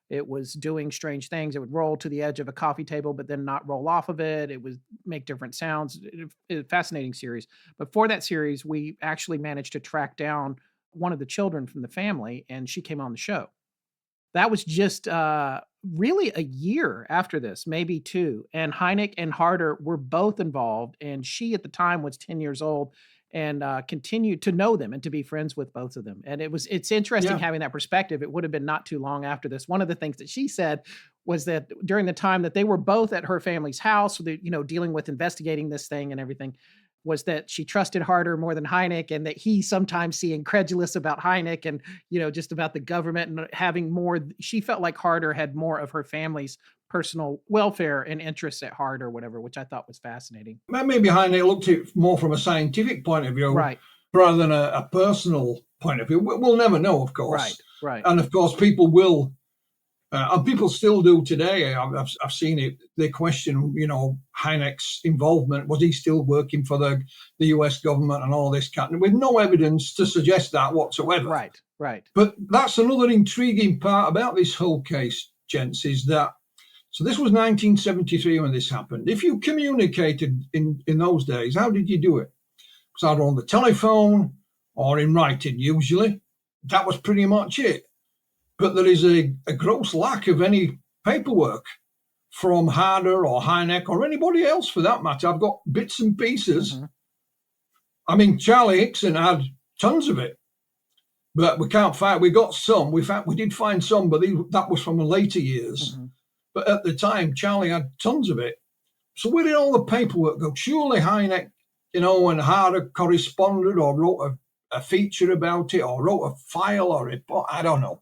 It was doing strange things. It would roll to the edge of a coffee table, but then not roll off of it. It would make different sounds. A fascinating series. But for that series, we actually managed to track down one of the children from the family, and she came on the show. That was just really a year after this, maybe two. And Hynek and Harder were both involved, and she at the time was 10 years old. and continue to know them and to be friends with both of them. And it's interesting having that perspective. It would have been not too long after this. One of the things that she said was that during the time that they were both at her family's house, dealing with investigating this thing and everything, was that she trusted Harder more than Hynek, and that he sometimes seemed incredulous about Hynek and, just about the government and having more. She felt like Harder had more of her family's personal welfare and interests at heart or whatever, which I thought was fascinating. Maybe Hynek looked at it more from a scientific point of view, right, rather than a personal point of view. We'll never know, of course. Right. And of course, people will, and people still do today. I've seen it. They question, Hynek's involvement. Was he still working for the US government and all this kind of, with no evidence to suggest that whatsoever. Right. But that's another intriguing part about this whole case, gents, is that, so this was 1973 when this happened. If you communicated in those days, how did you do it? It was either on the telephone or in writing, usually. That was pretty much it. But there is a gross lack of any paperwork from Harder or Hynek or anybody else for that matter. I've got bits and pieces. Mm-hmm. I mean, Charlie Hickson had tons of it, but we can't find. We got some. We did find some, but that was from the later years. Mm-hmm. But at the time, Charlie had tons of it. So where did all the paperwork go? Surely Hynek, and Harder corresponded or wrote a feature about it or wrote a file or a report. I don't know.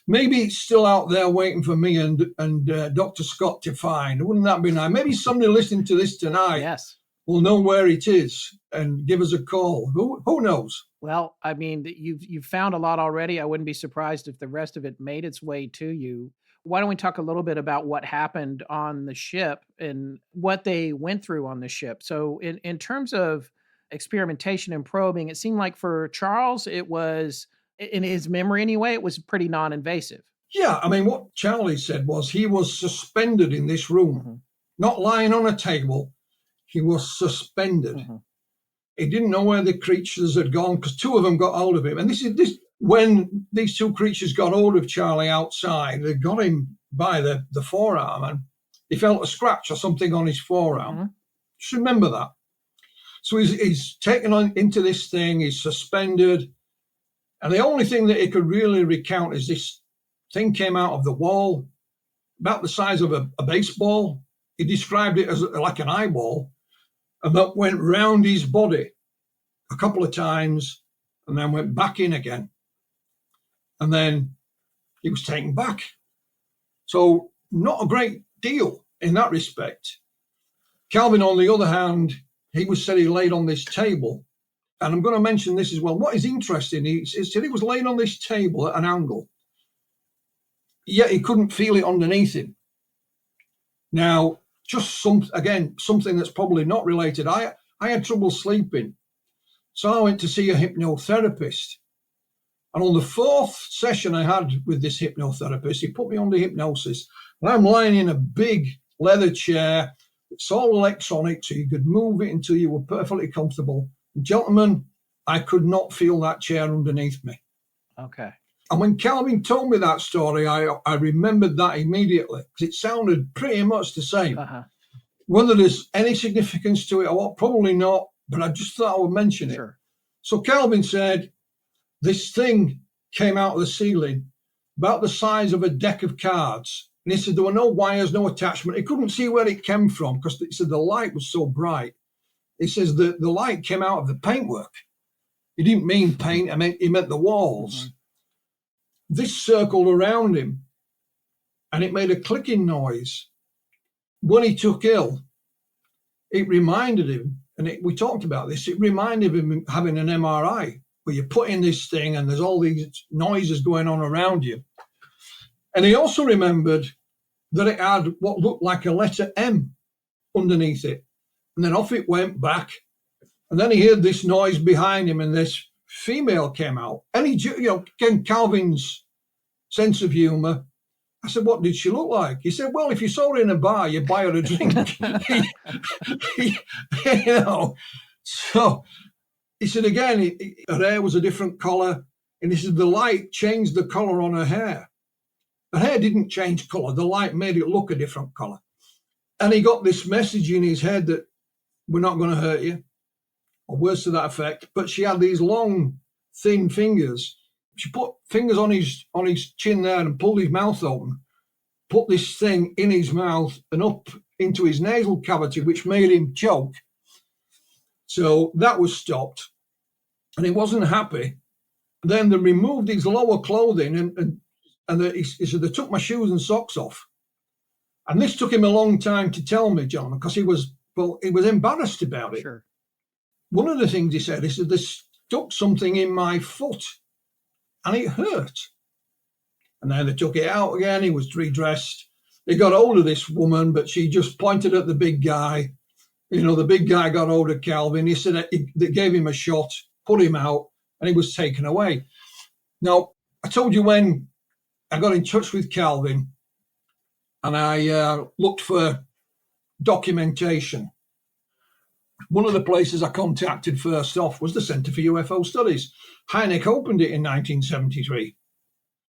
Maybe it's still out there waiting for me and Dr. Scott to find. Wouldn't that be nice? Maybe somebody listening to this tonight will know where it is and give us a call. Who knows? Well, I mean, you've found a lot already. I wouldn't be surprised if the rest of it made its way to you. Why don't we talk a little bit about what happened on the ship and what they went through on the ship? So in terms of experimentation and probing, it seemed like for Charles, it was, in his memory anyway, it was pretty non-invasive. Yeah, I mean, what Charlie said was he was suspended in this room, not lying on a table. He was suspended. Mm-hmm. He didn't know where the creatures had gone because two of them got hold of him. And this when these two creatures got hold of Charlie outside, they got him by the forearm, and he felt a scratch or something on his forearm. Mm-hmm. Just remember that. So he's taken on into this thing, he's suspended, and the only thing that he could really recount is this thing came out of the wall, about the size of a baseball. He described it as like an eyeball, and that went round his body a couple of times and then went back in again. And then he was taken back. So not a great deal in that respect. Calvin, on the other hand, he said he laid on this table. And I'm going to mention this as well. What is interesting, he said he was laying on this table at an angle, yet he couldn't feel it underneath him. Now, just something that's probably not related. I had trouble sleeping. So I went to see a hypnotherapist. And on the fourth session I had with this hypnotherapist, he put me under hypnosis. And I'm lying in a big leather chair. It's all electronic, so you could move it until you were perfectly comfortable. And gentlemen, I could not feel that chair underneath me. Okay. And when Calvin told me that story, I remembered that immediately because it sounded pretty much the same. Uh-huh. Whether there's any significance to it or what, probably not, but I just thought I would mention it. So Calvin said, this thing came out of the ceiling about the size of a deck of cards. And he said there were no wires, no attachment. He couldn't see where it came from because he said the light was so bright. He says the light came out of the paintwork. He didn't mean paint, he meant the walls. Mm-hmm. This circled around him and it made a clicking noise. When he took ill, it reminded him, and we talked about this, it reminded him of having an MRI where you put in this thing and there's all these noises going on around you. And he also remembered that it had what looked like a letter M underneath it. And then off it went back. And then he heard this noise behind him and this female came out. And again, Calvin's sense of humor. I said, what did she look like? He said, well, if you saw her in a bar, you'd buy her a drink. So he said, again, her hair was a different color. And he said, the light changed the color on her hair. Her hair didn't change color. The light made it look a different color. And he got this message in his head that we're not going to hurt you. or words to that effect. But she had these long, thin fingers. She put fingers on his chin there and pulled his mouth open, put this thing in his mouth and up into his nasal cavity, which made him choke. So that was stopped, and he wasn't happy. Then they removed his lower clothing, and he said they took my shoes and socks off. And this took him a long time to tell me, gentlemen, because he was embarrassed about it. Sure. One of the things he said, they stuck something in my foot, and it hurt. And then they took it out again. He was redressed. They got hold of this woman, but she just pointed at the big guy. You know, the big guy got hold of Calvin. He said they gave him a shot, put him out, and he was taken away. Now, I told you when I got in touch with Calvin and I looked for documentation. One of the places I contacted first off was the Center for UFO Studies. Hynek opened it in 1973.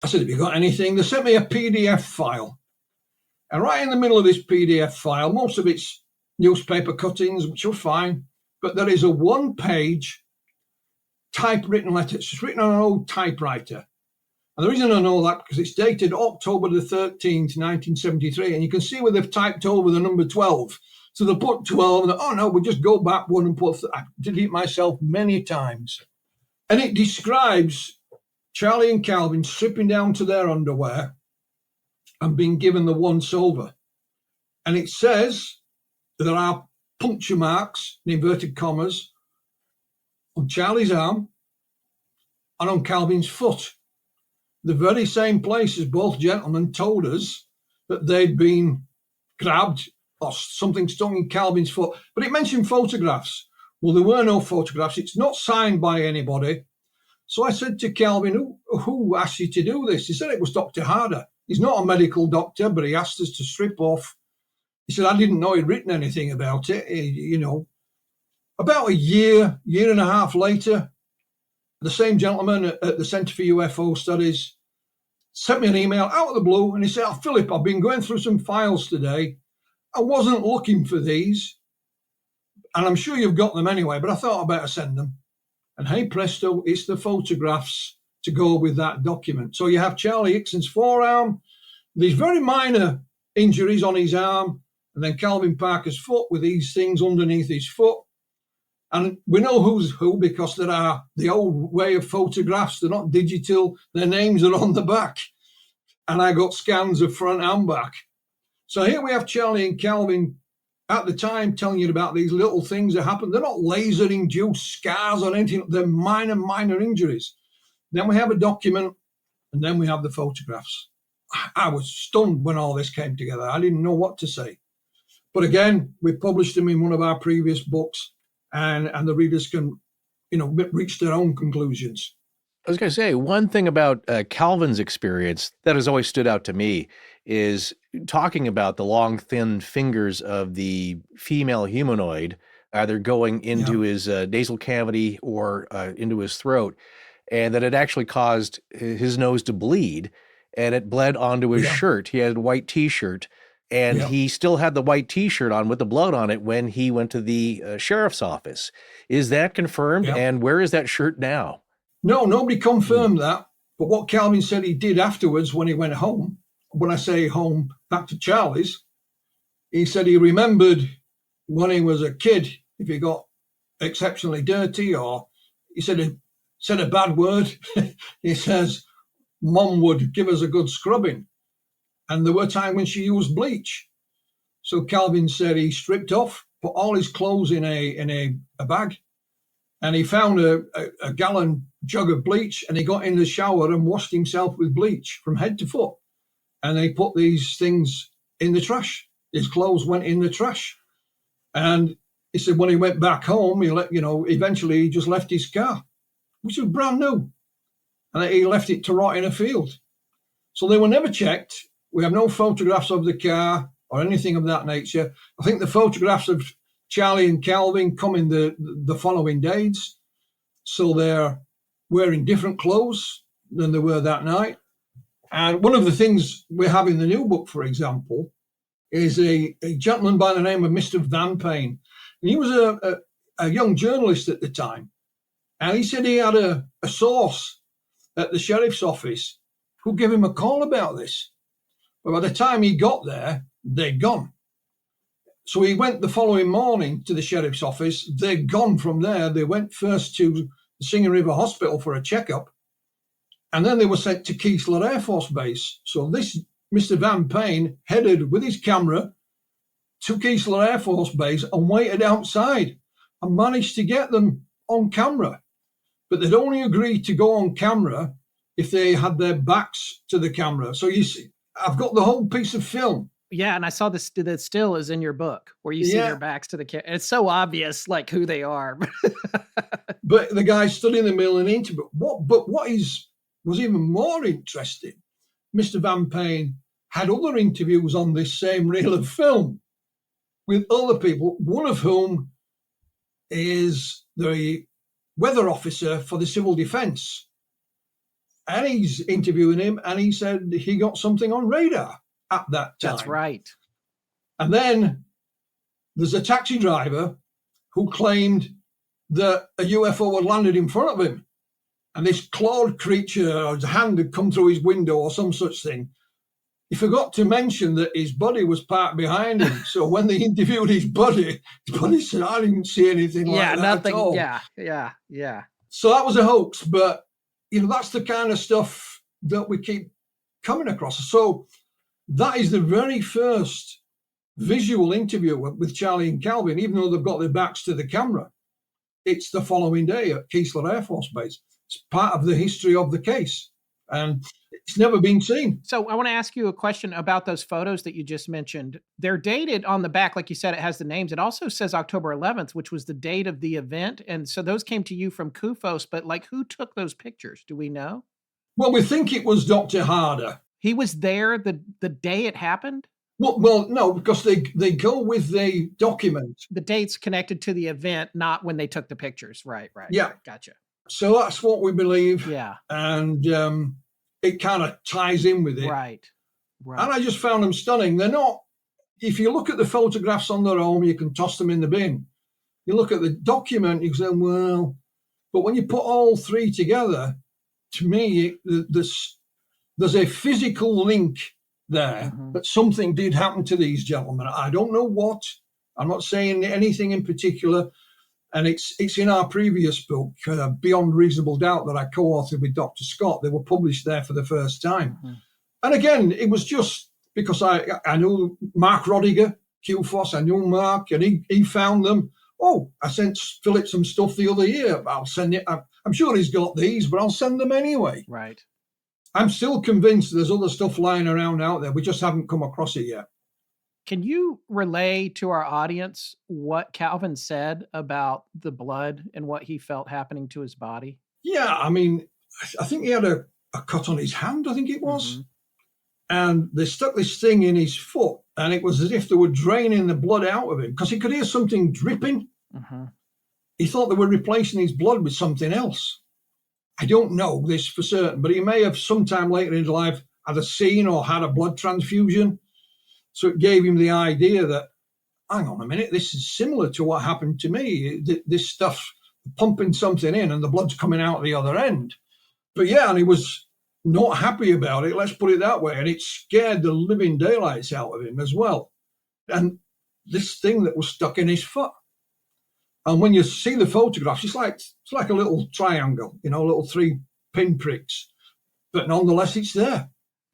I said, have you got anything? They sent me a PDF file. And right in the middle of this PDF file, most of it's newspaper cuttings, which are fine, but there is a one-page typewritten letter. It's written on an old typewriter. And the reason I know that, because it's dated October the 13th, 1973, and you can see where they've typed over the number 12. So they put 12, and we'll just go back one and put, I did it myself many times. And it describes Charlie and Calvin stripping down to their underwear and being given the once over. And it says there are puncture marks, in inverted commas, on Charlie's arm and on Calvin's foot. The very same places both gentlemen told us that they'd been grabbed or something stuck in Calvin's foot. But it mentioned photographs. Well, there were no photographs. It's not signed by anybody. So I said to Calvin, who asked you to do this? He said it was Dr. Harder. He's not a medical doctor, but he asked us to strip off. He said, I didn't know he'd written anything about it. About a year and a half later, the same gentleman at the Center for UFO Studies sent me an email out of the blue, and he said, Philip, I've been going through some files today. I wasn't looking for these, and I'm sure you've got them anyway, but I thought I'd better send them. And hey presto, it's the photographs to go with that document. So you have Charlie Hickson's forearm, these very minor injuries on his arm, and then Calvin Parker's foot with these things underneath his foot. And we know who's who because there are the old way of photographs. They're not digital. Their names are on the back. And I got scans of front and back. So here we have Charlie and Calvin at the time telling you about these little things that happened. They're not laser-induced scars or anything. They're minor injuries. Then we have a document, and then we have the photographs. I was stunned when all this came together. I didn't know what to say. But again, we published them in one of our previous books, and the readers can, reach their own conclusions. I was going to say, one thing about Calvin's experience that has always stood out to me is talking about the long, thin fingers of the female humanoid, either going into his nasal cavity or into his throat, and that it actually caused his nose to bleed, and it bled onto his shirt. He had a white T-shirt, and he still had the white T-shirt on with the blood on it when he went to the sheriff's office. Is that confirmed? And where is that shirt now? No, nobody confirmed that. But what Calvin said he did afterwards when he went home, when I say home, back to Charlie's, he said he remembered when he was a kid, if he got exceptionally dirty or he said a bad word, he says, Mom would give us a good scrubbing. And there were times when she used bleach. So Calvin said he stripped off, put all his clothes in a bag, and he found a gallon jug of bleach, and he got in the shower and washed himself with bleach from head to foot. And they put these things in the trash. His clothes went in the trash. And he said when he went back home, eventually he just left his car, which was brand new. And he left it to rot in a field. So they were never checked. We have no photographs of the car or anything of that nature. I think the photographs of Charlie and Calvin come in the following days. So they're wearing different clothes than they were that night. And one of the things we have in the new book, for example, is a gentleman by the name of Mr. Van Payne. And he was a young journalist at the time, and he said he had a source at the sheriff's office who gave him a call about this. But by the time he got there, they'd gone. So he went the following morning to the sheriff's office. They'd gone from there. They went first to the Singing River Hospital for a checkup, and then they were sent to Keesler Air Force Base. So this Mr. Van Payne headed with his camera to Keesler Air Force Base and waited outside and managed to get them on camera. But they'd only agreed to go on camera if they had their backs to the camera. So you see, I've got the whole piece of film. Yeah, and I saw this, that still is in your book where you see their backs to the camera. It's so obvious, like, who they are. But the guy stood in the middle and interviewed. But what was even more interesting, Mr. Van Payne had other interviews on this same reel of film with other people, one of whom is the weather officer for the civil defense. And he's interviewing him, and he said he got something on radar at that time. That's right. And then there's a taxi driver who claimed that a UFO had landed in front of him, and this clawed creature, or his hand had come through his window or some such thing. He forgot to mention that his buddy was parked behind him. So when they interviewed his buddy said, I didn't see anything like that nothing, at all. Yeah. So that was a hoax, but that's the kind of stuff that we keep coming across. So that is the very first visual interview with Charlie and Calvin, even though they've got their backs to the camera. It's the following day at Keesler Air Force Base. It's part of the history of the case, and it's never been seen. So I want to ask you a question about those photos that you just mentioned. They're dated on the back. Like you said, it has the names. It also says October 11th, which was the date of the event. And so those came to you from CUFOS, but like, who took those pictures? Do we know? Well, we think it was Dr. Harder. He was there the day it happened? Well, no, because they go with the document. The date's connected to the event, not when they took the pictures. Right. Yeah. Right. Gotcha. So that's what we believe. Yeah. And it kind of ties in with it. Right. And I just found them stunning. They're not, if you look at the photographs on their own, you can toss them in the bin. You look at the document, you say, well, but when you put all three together, to me, there's a physical link there that something did happen to these gentlemen. I don't know what. I'm not saying anything in particular. And it's in our previous book, Beyond Reasonable Doubt, that I co-authored with Dr. Scott. They were published there for the first time. And again, it was just because I knew Mark Rodiger, QFOS, I knew Mark, and he found them. Oh, I sent Philip some stuff the other year. I'll send it. I'm sure he's got these, but I'll send them anyway. Right. I'm still convinced there's other stuff lying around out there. We just haven't come across it yet. Can you relay to our audience what Calvin said about the blood and what he felt happening to his body? Yeah, I mean, I think he had a cut on his hand, I think it was. And they stuck this thing in his foot, and it was as if they were draining the blood out of him, because he could hear something dripping. He thought they were replacing his blood with something else. I don't know this for certain, but he may have sometime later in his life either seen or had a blood transfusion. So it gave him the idea that, hang on a minute, this is similar to what happened to me. This stuff pumping something in and the blood's coming out the other end. But yeah, and he was not happy about it, let's put it that way. And it scared the living daylights out of him as well. And this thing that was stuck in his foot. And when you see the photographs, it's like a little triangle, little 3 pinpricks. But nonetheless, it's there.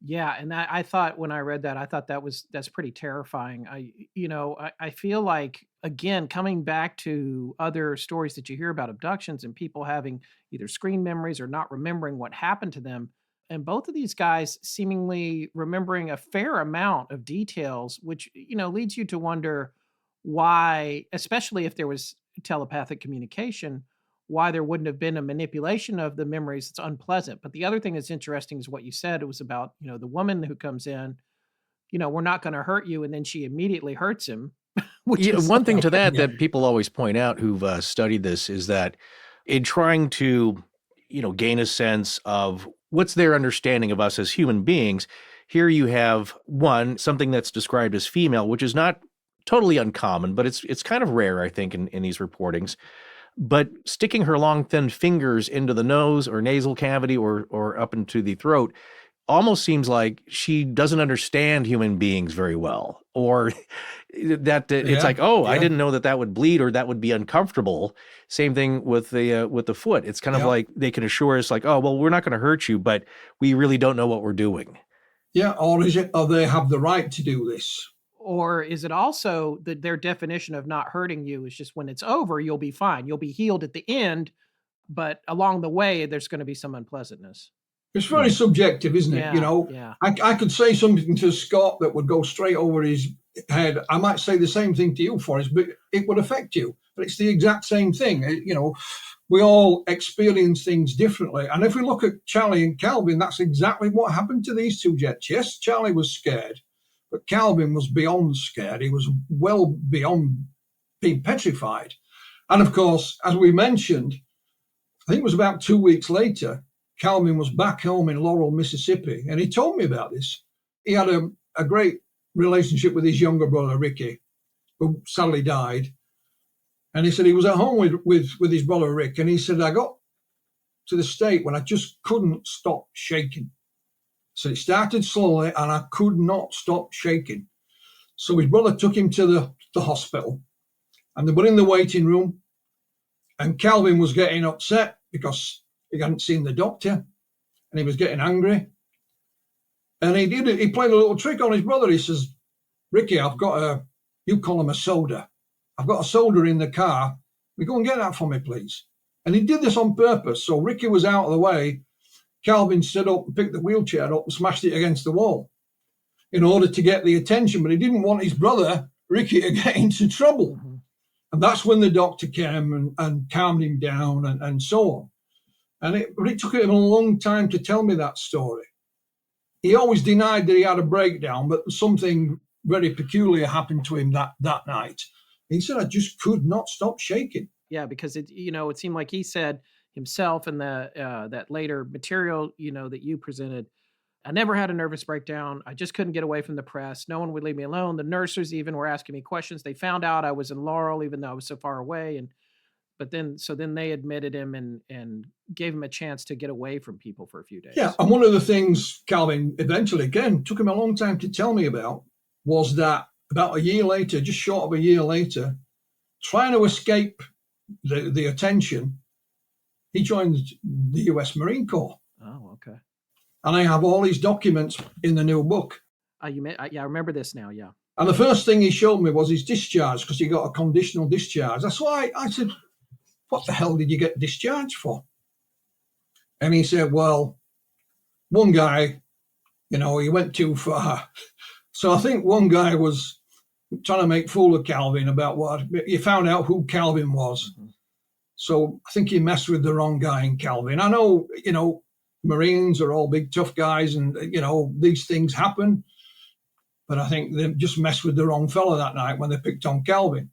Yeah, and I thought when I read that, I thought that's pretty terrifying. I feel like, again, coming back to other stories that you hear about abductions and people having either screen memories or not remembering what happened to them, and both of these guys seemingly remembering a fair amount of details, which leads you to wonder why, especially if there was telepathic communication, why there wouldn't have been a manipulation of the memories. It's unpleasant. But the other thing that's interesting is what you said. It was about, the woman who comes in, we're not going to hurt you. And then she immediately hurts him. Which is one thing to that people always point out who've studied this is that in trying to, gain a sense of what's their understanding of us as human beings, here you have something that's described as female, which is not totally uncommon, but it's kind of rare, I think, in these reportings. But sticking her long, thin fingers into the nose or nasal cavity or up into the throat almost seems like she doesn't understand human beings very well, or that it's like, I didn't know that would bleed or that would be uncomfortable. Same thing with the foot. It's kind of like they can assure us like, oh, well, we're not going to hurt you, but we really don't know what we're doing. Yeah. Or is it, or they have the right to do this? Or is it also that their definition of not hurting you is just when it's over, you'll be fine. You'll be healed at the end, but along the way, there's going to be some unpleasantness. It's very subjective, isn't it? Yeah, You know, yeah. I could say something to Scott that would go straight over his head. I might say the same thing to you, Forrest, but it would affect you. But it's the exact same thing. You know, we all experience things differently. And if we look at Charlie and Calvin, that's exactly what happened to these two jets. Yes, Charlie was scared, but Calvin was beyond scared. He was well beyond being petrified. And of course, as we mentioned, I think it was about 2 weeks later, Calvin was back home in Laurel, Mississippi, and he told me about this. He had a great relationship with his younger brother, Ricky, who sadly died. And he said he was at home with his brother, Rick, and he said, I got to the state when I just couldn't stop shaking. So it started slowly, and I could not stop shaking. So his brother took him to the hospital, and they were in the waiting room, and Calvin was getting upset because he hadn't seen the doctor, and he was getting angry. And he played a little trick on his brother. He says, Ricky, I've got you call him a soda. I've got a soda in the car. Will you go and get that for me, please? And he did this on purpose. So Ricky was out of the way. Calvin stood up and picked the wheelchair up and smashed it against the wall in order to get the attention. But he didn't want his brother, Ricky, to get into trouble. Mm-hmm. And that's when the doctor came and calmed him down and so on. And it took him a long time to tell me that story. He always denied that he had a breakdown, but something very peculiar happened to him that night. He said, I just could not stop shaking. Yeah, because it seemed like he said himself in that later material, that you presented, I never had a nervous breakdown. I just couldn't get away from the press. No one would leave me alone. The nurses even were asking me questions. They found out I was in Laurel, even though I was so far away. But then they admitted him and gave him a chance to get away from people for a few days. Yeah, and one of the things Calvin eventually, again, took him a long time to tell me about was that about a year later, just short of a year later, trying to escape the attention, he joined the U.S. Marine Corps. Oh, okay. And I have all these documents in the new book. I remember this now, yeah. And the first thing he showed me was his discharge, because he got a conditional discharge. That's why I said, what the hell did you get discharged for? And he said, well, one guy, he went too far. So I think one guy was trying to make fool of Calvin about he found out who Calvin was. Mm-hmm. So I think he messed with the wrong guy in Calvin. I know, Marines are all big, tough guys and, these things happen. But I think they just messed with the wrong fella that night when they picked on Calvin.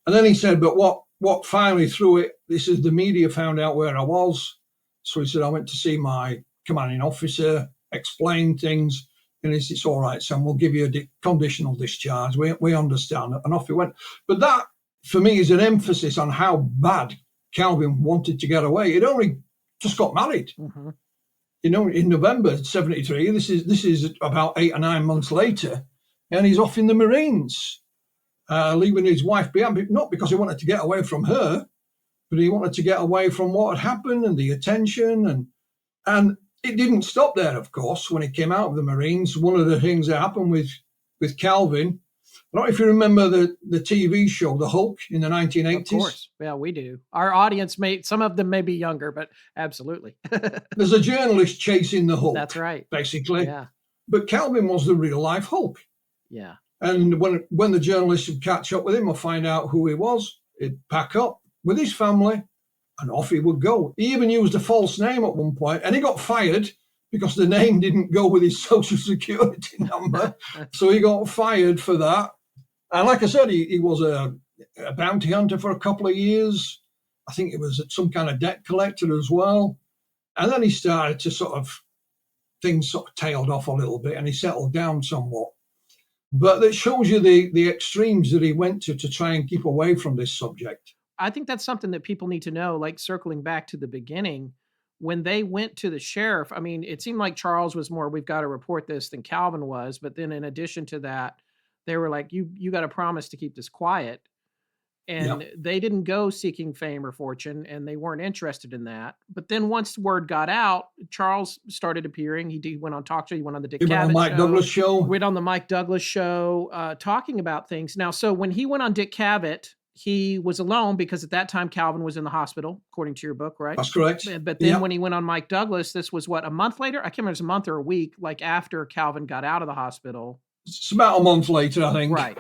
And then he said, but what finally threw it, this is the media found out where I was. So he said, I went to see my commanding officer, explained things. And he said, it's all right, Sam, we'll give you a conditional discharge. We understand. And off he went. But that, for me, is an emphasis on how bad Calvin wanted to get away. He'd only just got married. Mm-hmm. In November 73, this is about 8 or 9 months later, and he's off in the Marines, leaving his wife behind, not because he wanted to get away from her, but he wanted to get away from what had happened and the attention. And it didn't stop there, of course, when he came out of the Marines. One of the things that happened with Calvin, I don't know if you remember the TV show, The Hulk, in the 1980s. Of course. Yeah, we do. Our audience some of them may be younger, but absolutely. There's a journalist chasing the Hulk. That's right. Basically. Yeah. But Calvin was the real life Hulk. Yeah. And when the journalist would catch up with him or find out who he was, he'd pack up with his family and off he would go. He even used a false name at one point, and he got fired because the name didn't go with his social security number. So he got fired for that. And like I said, he was a bounty hunter for a couple of years. I think he was some kind of debt collector as well. And then he started to things sort of tailed off a little bit and he settled down somewhat. But that shows you the extremes that he went to try and keep away from this subject. I think that's something that people need to know, like circling back to the beginning. When they went to the sheriff, I mean, it seemed like Charles was more, we've got to report this, than Calvin was. But then in addition to that, they were like, you got to promise to keep this quiet. And they didn't go seeking fame or fortune, and they weren't interested in that. But then once word got out, Charles started appearing. He went on talk show. He went on the Dick Cavett Mike Douglas show. Went on the Mike Douglas show, talking about things. Now, so when he went on Dick Cavett, he was alone because at that time Calvin was in the hospital, according to your book, right? That's correct. But then when he went on Mike Douglas, this was what, a month later? I can't remember if it was a month or a week, like after Calvin got out of the hospital. It's about a month later, I think. Right.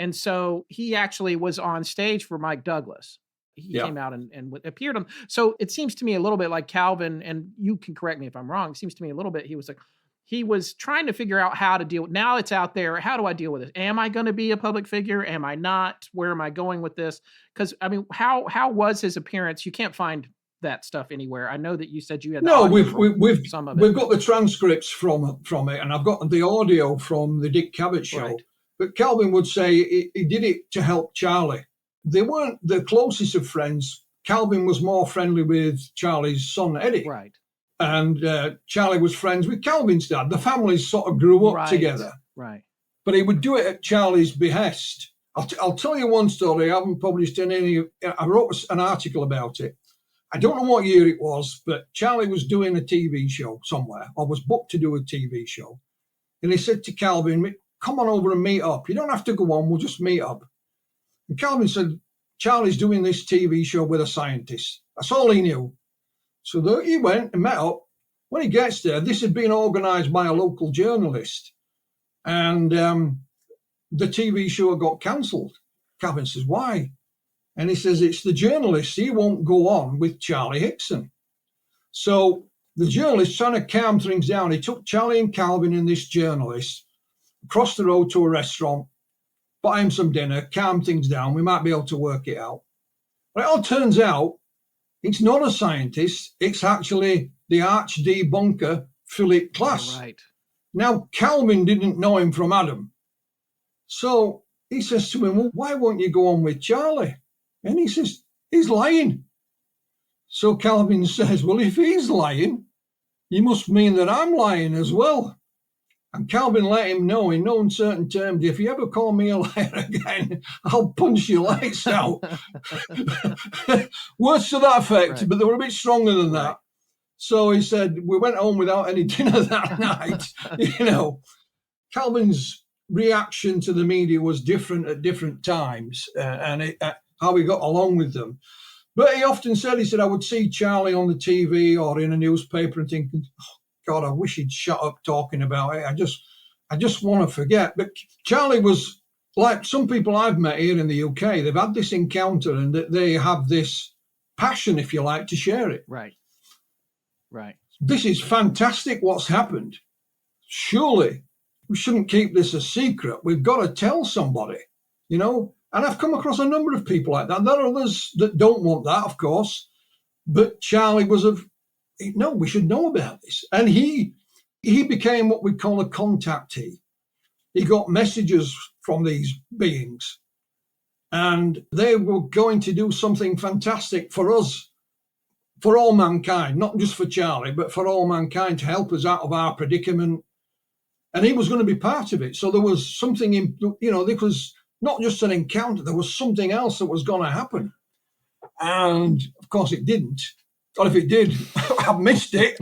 And so he actually was on stage for Mike Douglas. He came out and appeared on. So it seems to me a little bit like Calvin, and you can correct me if I'm wrong. It seems to me a little bit he was trying to figure out how to deal with. Now it's out there. How do I deal with it? Am I going to be a public figure? Am I not? Where am I going with this? Because I mean, how was his appearance? You can't find that stuff anywhere. I know that you said you had. No, we've some of it. We've got the transcripts from it, and I've got the audio from the Dick Cavett show. Right. But Calvin would say he did it to help Charlie. They weren't the closest of friends. Calvin was more friendly with Charlie's son, Eddie. Right. And Charlie was friends with Calvin's dad. The families sort of grew up together. Right. But he would do it at Charlie's behest. I'll tell you one story. I haven't published any. I wrote an article about it. I don't know what year it was, but Charlie was doing a TV show somewhere, or was booked to do a TV show. And he said to Calvin, come on over and meet up. You don't have to go on, we'll just meet up. And Calvin said, Charlie's doing this TV show with a scientist. That's all he knew. So he went and met up. When he gets there, this had been organised by a local journalist. And the TV show got cancelled. Calvin says, why? And he says, it's the journalist. He won't go on with Charlie Hickson. So the journalist, trying to calm things down, he took Charlie and Calvin and this journalist across the road to a restaurant, buy him some dinner, calm things down. We might be able to work it out. But it all turns out it's not a scientist. It's actually the arch debunker, Philip Glass. Right. Now, Calvin didn't know him from Adam. So he says to him, well, why won't you go on with Charlie? And he says, he's lying. So Calvin says, well, if he's lying, you must mean that I'm lying as well. And Calvin let him know in no uncertain terms, if you ever call me a liar again, I'll punch your lights out. Words to that effect, but they were a bit stronger than that. So he said, we went home without any dinner that night. Calvin's reaction to the media was different at different times, and how he got along with them. But he often said, I would see Charlie on the TV or in a newspaper and think, God, I wish he'd shut up talking about it. I just want to forget. But Charlie was like some people I've met here in the UK. They've had this encounter and they have this passion, if you like, to share it. Right. This is fantastic what's happened. Surely we shouldn't keep this a secret. We've got to tell somebody, And I've come across a number of people like that. There are others that don't want that, of course. But Charlie was no, we should know about this. And he became what we call a contactee. He got messages from these beings, and they were going to do something fantastic for us, for all mankind, not just for Charlie, but for all mankind, to help us out of our predicament. And he was going to be part of it. So there was something this was not just an encounter, there was something else that was going to happen. And of course it didn't. Or if it did, I've missed it.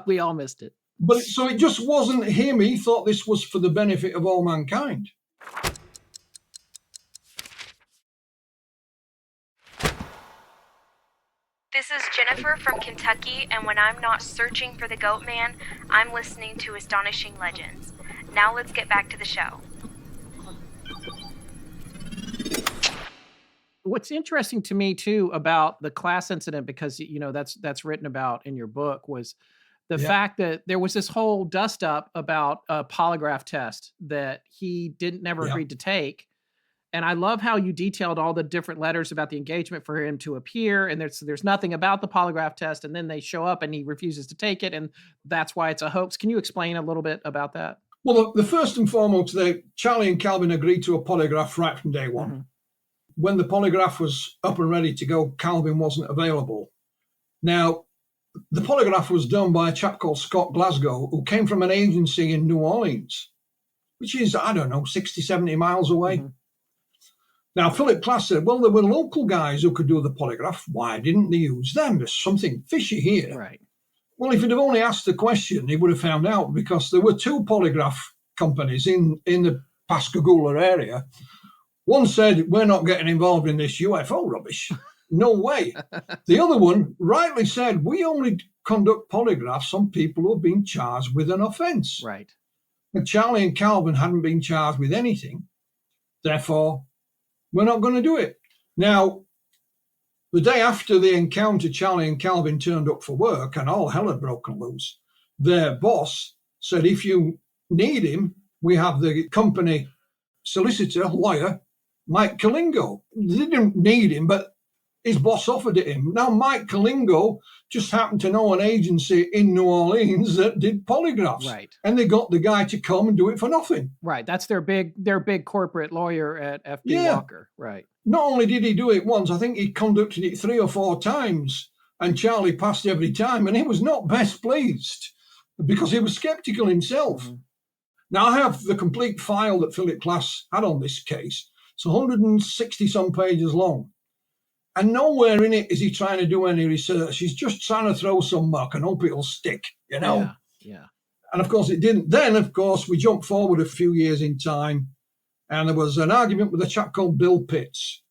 We all missed it. But so it just wasn't him. He thought this was for the benefit of all mankind. This is Jennifer from Kentucky, and when I'm not searching for the Goat Man, I'm listening to Astonishing Legends. Now let's get back to the show. What's interesting to me too about the class incident, because that's written about in your book, was the fact that there was this whole dust up about a polygraph test that he never agreed to take. And I love how you detailed all the different letters about the engagement for him to appear, and there's nothing about the polygraph test, and then they show up and he refuses to take it, and that's why it's a hoax. Can you explain a little bit about that? Well, the first and foremost, Charlie and Calvin agreed to a polygraph right from day one. Mm-hmm. When the polygraph was up and ready to go, Calvin wasn't available. Now, the polygraph was done by a chap called Scott Glasgow, who came from an agency in New Orleans, which is, 60, 70 miles away. Mm-hmm. Now, Philip Class said, well, there were local guys who could do the polygraph. Why didn't they use them? There's something fishy here. Right. Well, if he'd have only asked the question, he would have found out, because there were two polygraph companies in the Pascagoula area. One said, we're not getting involved in this UFO rubbish. No way. The other one rightly said, we only conduct polygraphs on people who have been charged with an offence. Right. And Charlie and Calvin hadn't been charged with anything. Therefore, we're not going to do it. Now, the day after the encounter, Charlie and Calvin turned up for work and all hell had broken loose. Their boss said, if you need him, we have the company solicitor, lawyer, Mike Kalingo. They didn't need him, but his boss offered it him. Now, Mike Kalingo just happened to know an agency in New Orleans that did polygraphs. Right. And they got the guy to come and do it for nothing. Right. That's their big corporate lawyer at F.B. Walker. Right. Not only did he do it once, I think he conducted it 3 or 4 times, and Charlie passed every time, and he was not best pleased because he was skeptical himself. Mm-hmm. Now, I have the complete file that Philip Class had on this case. It's 160-some pages long. And nowhere in it is he trying to do any research. He's just trying to throw some muck and hope it'll stick, you know? Yeah. And, of course, it didn't. Then, of course, we jumped forward a few years in time, and there was an argument with a chap called Bill Pitts.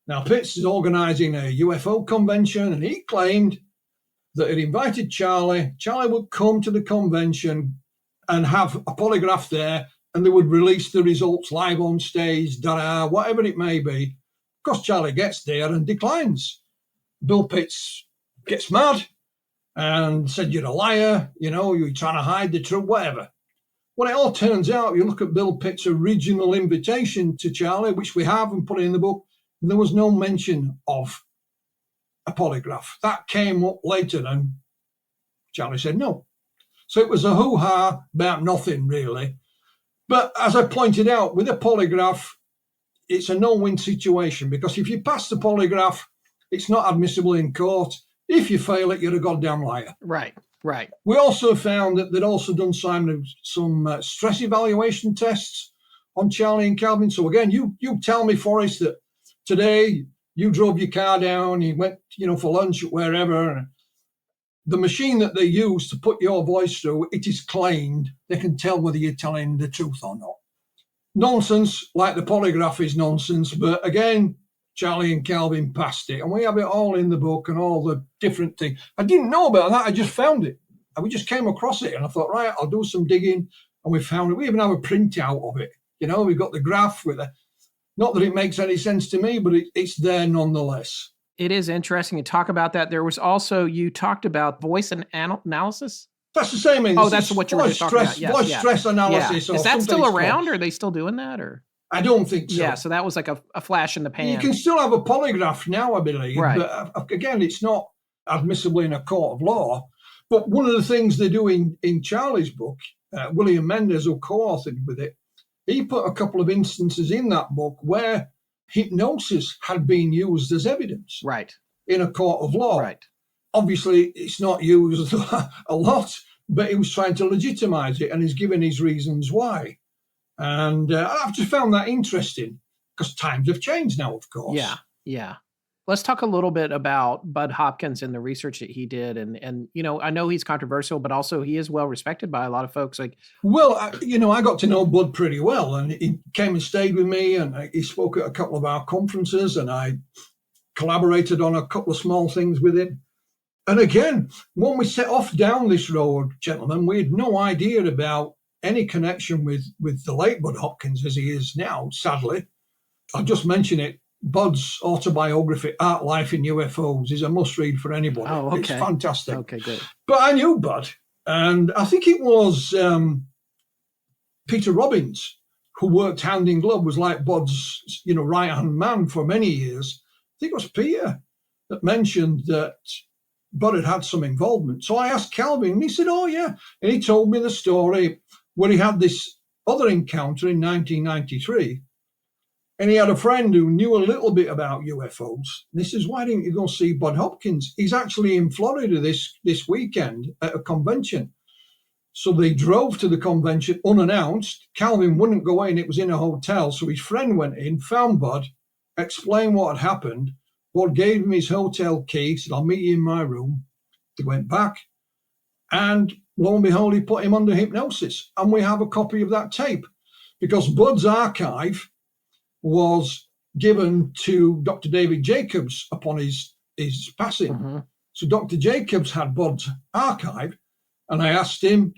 Now, Pitts is organising a UFO convention, and he claimed that he'd invited Charlie. Charlie would come to the convention and have a polygraph there, and they would release the results live on stage, whatever it may be. Of course, Charlie gets there and declines. Bill Pitts gets mad and said, you're a liar, you're trying to hide the truth, whatever. Well, it all turns out, you look at Bill Pitts' original invitation to Charlie, which we have and put it in the book, there was no mention of a polygraph. That came up later, and Charlie said no. So it was a hoo-ha about nothing, really. But as I pointed out, with a polygraph, it's a no-win situation, because if you pass the polygraph, it's not admissible in court. If you fail it, you're a goddamn liar. Right. We also found that they'd also done some stress evaluation tests on Charlie and Calvin. So again, you tell me, Forrest, that today you drove your car down, you went, for lunch wherever. And the machine that they use to put your voice through, it is claimed they can tell whether you're telling the truth or not. Nonsense, like the polygraph is nonsense, but again, Charlie and Calvin passed it, and we have it all in the book and all the different things. I didn't know about that, I just found it. And we just came across it, and I thought, right, I'll do some digging, and we found it. We even have a printout of it. We've got the graph with it. Not that it makes any sense to me, but it's there nonetheless. It is interesting to talk about that. There was also, you talked about voice and analysis. That's the same thing. Oh, that's what you were just talking about. Yes, voice stress analysis. Yeah. Is that still around? Or are they still doing that? Or I don't think so. Yeah, so that was like a flash in the pan. You can still have a polygraph now, I believe. Right. But again, it's not admissible in a court of law. But one of the things they do in Charlie's book, William Mendez, who co-authored with it, he put a couple of instances in that book where hypnosis had been used as evidence. Right. In a court of law. Right. Obviously, it's not used a lot, but he was trying to legitimize it, and he's given his reasons why. And I've just found that interesting, because times have changed now, of course. Yeah. Let's talk a little bit about Bud Hopkins and the research that he did. And I know he's controversial, but also he is well respected by a lot of folks. Well, I got to know Bud pretty well, and he came and stayed with me, and he spoke at a couple of our conferences, and I collaborated on a couple of small things with him. And again, when we set off down this road, gentlemen, we had no idea about any connection with the late Bud Hopkins as he is now, sadly. I'll just mention it. Bud's autobiography, Art, Life in UFOs, is a must-read for anybody. Oh, okay. It's fantastic. Okay, good. But I knew Bud, and I think it was Peter Robbins, who worked hand in glove, was like Bud's right-hand man for many years. I think it was Peter that mentioned that Bud had some involvement. So I asked Calvin, and he said, oh, yeah. And he told me the story where he had this other encounter in 1993. And he had a friend who knew a little bit about UFOs. And he says, why didn't you go see Bud Hopkins? He's actually in Florida this weekend at a convention. So they drove to the convention unannounced. Calvin wouldn't go in. It was in a hotel. So his friend went in, found Bud, explained what had happened. Bud gave him his hotel key, said, I'll meet you in my room. He went back. And lo and behold, he put him under hypnosis. And we have a copy of that tape because Bud's archive was given to Dr. David Jacobs upon his passing. Mm-hmm. So Dr. Jacobs had Bud's archive, and I asked him,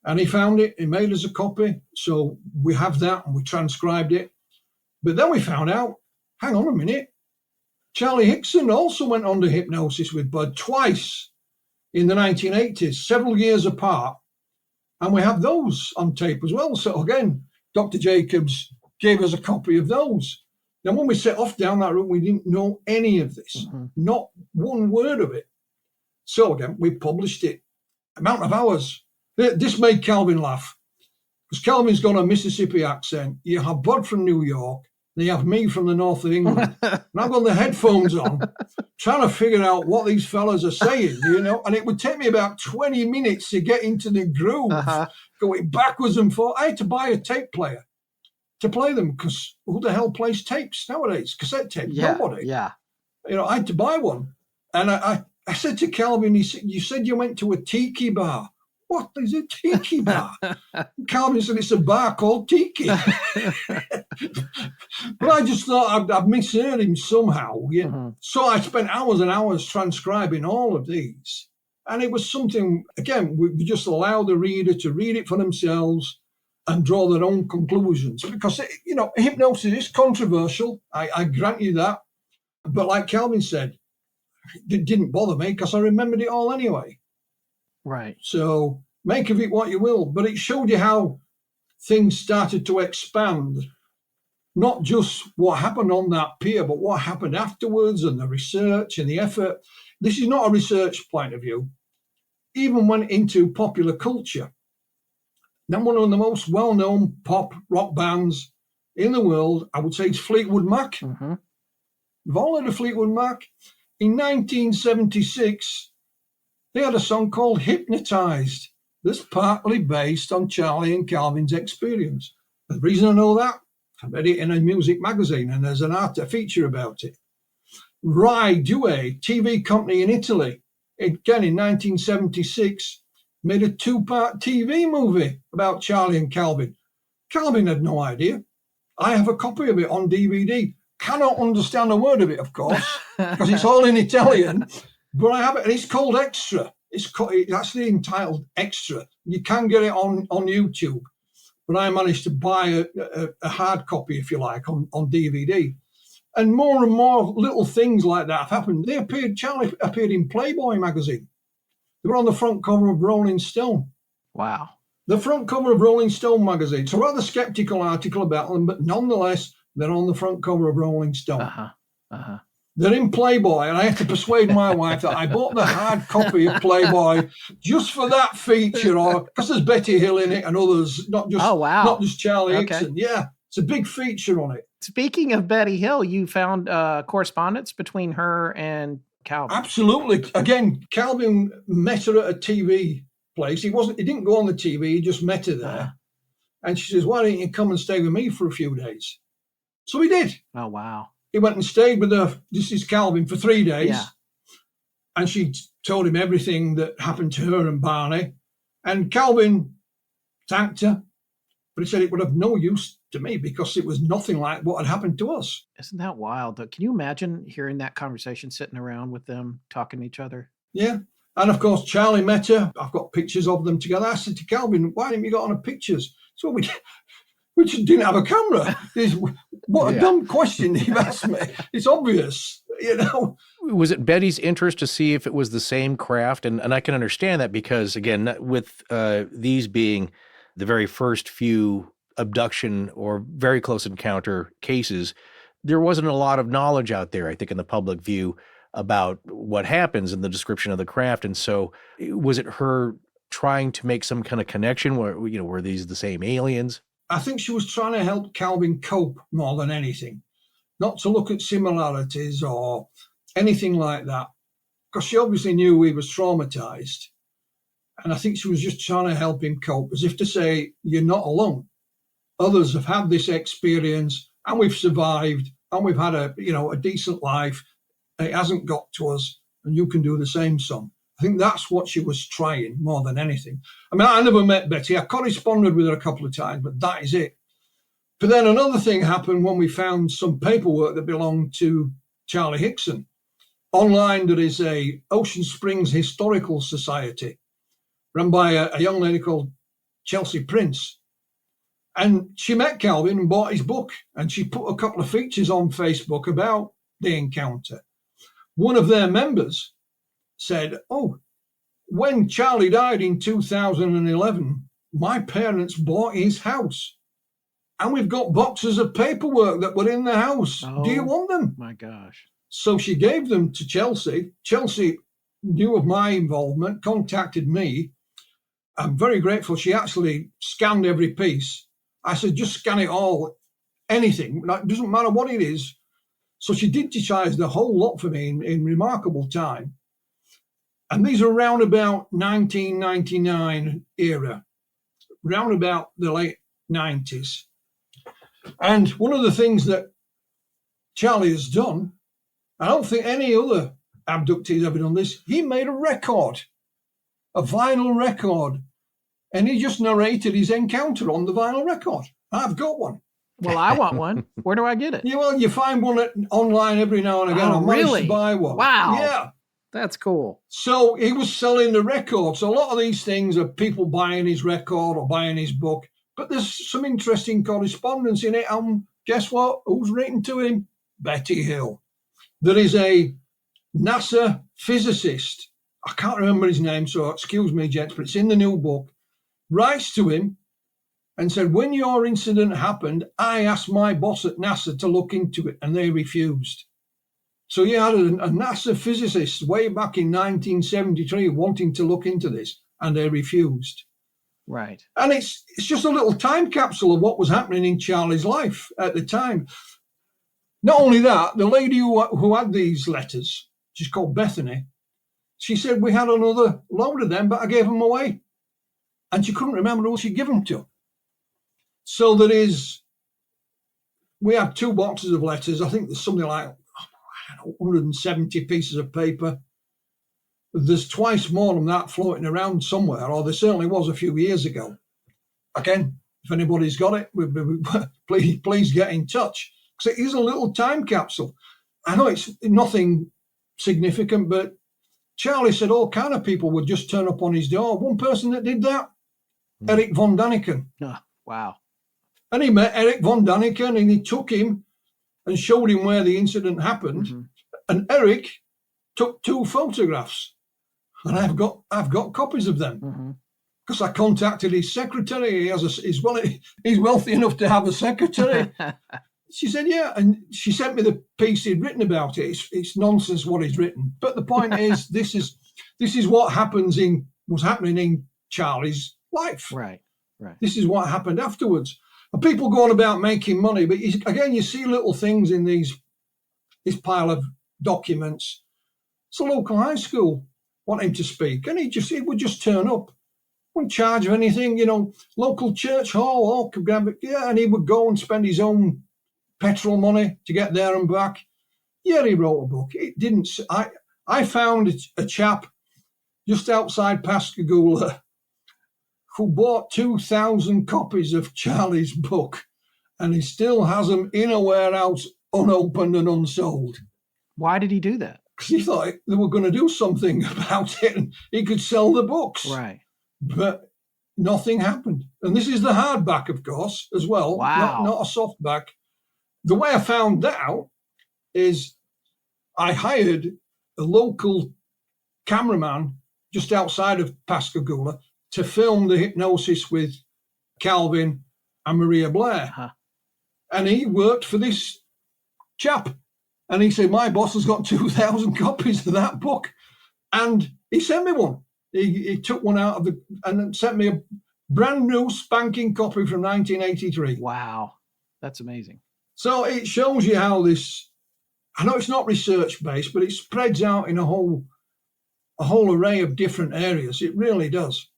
and he found it. He made us a copy. So we have that, and we transcribed it. But then we found out, hang on a minute, Charlie Hickson also went under hypnosis with Bud twice in the 1980s, several years apart. And we have those on tape as well. So again, Dr. Jacobs gave us a copy of those. Now, when we set off down that route, we didn't know any of this, not one word of it. So again, we published it. Amount of hours. This made Calvin laugh because Calvin's got a Mississippi accent. You have Bud from New York, then you have me from the north of England. And I've got the headphones on, trying to figure out what these fellas are saying, and it would take me about 20 minutes to get into the groove, going backwards and forth. I had to buy a tape player to play them because who the hell plays tapes nowadays? Cassette tapes, nobody. Yeah. I had to buy one. And I said to Calvin, you said you went to a tiki bar. What is a tiki bar? Calvin said it's a bar called Tiki. But I just thought I'd misheard him somehow. So I spent hours and hours transcribing all of these. And it was something, again, we just allow the reader to read it for themselves and draw their own conclusions. Because, hypnosis is controversial. I grant you that. But like Calvin said, it didn't bother me because I remembered it all anyway. Right. So make of it what you will. But it showed you how things started to expand. Not just what happened on that pier, but what happened afterwards and the research and the effort. This is not a research point of view. Even went into popular culture. Then one of the most well-known pop rock bands in the world, I would say, is Fleetwood Mac. We've all heard of Fleetwood Mac. In 1976, they had a song called Hypnotized that's partly based on Charlie and Calvin's experience. The reason I know that, I read it in a music magazine and there's a feature about it. Rai Due, TV company in Italy, again in 1976, made a 2-part TV movie about Charlie and Calvin. Calvin had no idea. I have a copy of it on DVD. Cannot understand a word of it, of course, because it's all in Italian, but I have it, and it's called Extra. It's actually entitled Extra. You can get it on YouTube, but I managed to buy a hard copy, if you like, on DVD. And more little things like that have happened. Charlie appeared in Playboy magazine. They were on the front cover of Rolling Stone. Wow. The front cover of Rolling Stone magazine. It's a rather skeptical article about them, but nonetheless, they're on the front cover of Rolling Stone. They're in Playboy, and I had to persuade my wife that I bought the hard copy of Playboy just for that feature, or because there's Betty Hill in it and others, not just Charlie Hickson. Yeah, it's a big feature on it. Speaking of Betty Hill, you found correspondence between her and Calvin. Absolutely. Again, Calvin met her at a TV place. He didn't go on the TV. He just met her there, and she says, "Why don't you come and stay with me for a few days?" So he did. Oh wow. He went and stayed with her, this is Calvin, for 3 days. Yeah. And she told him everything that happened to her and Barney. And Calvin thanked her, but he said it would have no use to me because it was nothing like what had happened to us. Isn't that wild? Can you imagine hearing that conversation, sitting around with them, talking to each other? Yeah. And of course, Charlie met her. I've got pictures of them together. I said to Calvin, why didn't you get on the pictures? So we just didn't have a camera. What a dumb question you've asked me. It's obvious, Was it Betty's interest to see if it was the same craft? And I can understand that because, again, with these being the very first few abduction or very close encounter cases, there wasn't a lot of knowledge out there, I think, in the public view about what happens in the description of the craft. And so was it her trying to make some kind of connection where, were these the same aliens? I think she was trying to help Calvin cope more than anything, not to look at similarities or anything like that, because she obviously knew he was traumatized. And I think she was just trying to help him cope, as if to say, you're not alone. Others have had this experience and we've survived and we've had a decent life. It hasn't got to us and you can do the same, son. I think that's what she was trying more than anything. I mean, I never met Betty. I corresponded with her a couple of times, but that is it. But then another thing happened when we found some paperwork that belonged to Charlie Hickson. Online, there is a Ocean Springs Historical Society run by a young lady called Chelsea Prince. And she met Calvin and bought his book. And she put a couple of features on Facebook about the encounter. One of their members said, oh, when Charlie died in 2011, my parents bought his house. And we've got boxes of paperwork that were in the house. Oh, do you want them? My gosh. So she gave them to Chelsea. Chelsea knew of my involvement, contacted me. I'm very grateful. She actually scanned every piece. I said, just scan it all, anything. It doesn't matter what it is. So she digitized the whole lot for me in remarkable time. And these are around about 1999 era, round about the late 90s. And one of the things that Charlie has done, I don't think any other abductee has ever done this, he made a record, a vinyl record, and he just narrated his encounter on the vinyl record. I've got one. Well, I want one. Where do I get it? Yeah, well, you find one online every now and again. Oh, I managed really? to buy one. Wow. Yeah. That's cool. So he was selling the record. So a lot of these things are people buying his record or buying his book. But there's some interesting correspondence in it. And guess what? Who's written to him? Betty Hill. There is a NASA physicist. I can't remember his name, so excuse me, gents, but it's in the new book. Writes to him and said, when your incident happened, I asked my boss at NASA to look into it, and they refused. So you had a NASA physicist way back in 1973 wanting to look into this, and they refused. Right. And it's just a little time capsule of what was happening in Charlie's life at the time. Not only that, the lady who had these letters, she's called Bethany, she said, we had another load of them, but I gave them away. And she couldn't remember who she'd given them to. So we have 2 boxes of letters. I think there's something like 170 pieces of paper. There's twice more than that floating around somewhere, or there certainly was a few years ago. Again, if anybody's got it, please get in touch. Because it is a little time capsule. I know it's nothing significant, but Charlie said all kind of people would just turn up on his door. One person that did that, Eric von Daniken. Oh, wow. And he met Eric von Daniken and he took him and showed him where the incident happened. Mm-hmm. And Eric took 2 photographs. And I've got copies of them because I contacted his secretary. He's wealthy enough to have a secretary. She said, yeah. And she sent me the piece he'd written about it. It's nonsense what he's written. But the point is, this is what was happening in Charlie's life. Right, right. This is what happened afterwards. And people go on about making money. But again, you see little things in this pile of documents. It's a local high school. Want him to speak, and he would just turn up, wouldn't charge of anything, local church hall, and he would go and spend his own petrol money to get there and back. Yeah, he wrote a book. It didn't. I found a chap just outside Pascagoula who bought 2,000 copies of Charlie's book, and he still has them in a warehouse, unopened and unsold. Why did he do that? Because he thought they were going to do something about it and he could sell the books. Right. But nothing happened. And this is the hardback, of course, as well. Wow. Not a softback. The way I found that out is I hired a local cameraman just outside of Pascagoula to film the hypnosis with Calvin and Maria Blair. Uh-huh. And he worked for this chap. And he said, my boss has got 2,000 copies of that book. And he sent me one. He took one out and sent me a brand new spanking copy from 1983. Wow. That's amazing. So it shows you how this, I know it's not research based, but it spreads out in a whole array of different areas. It really does.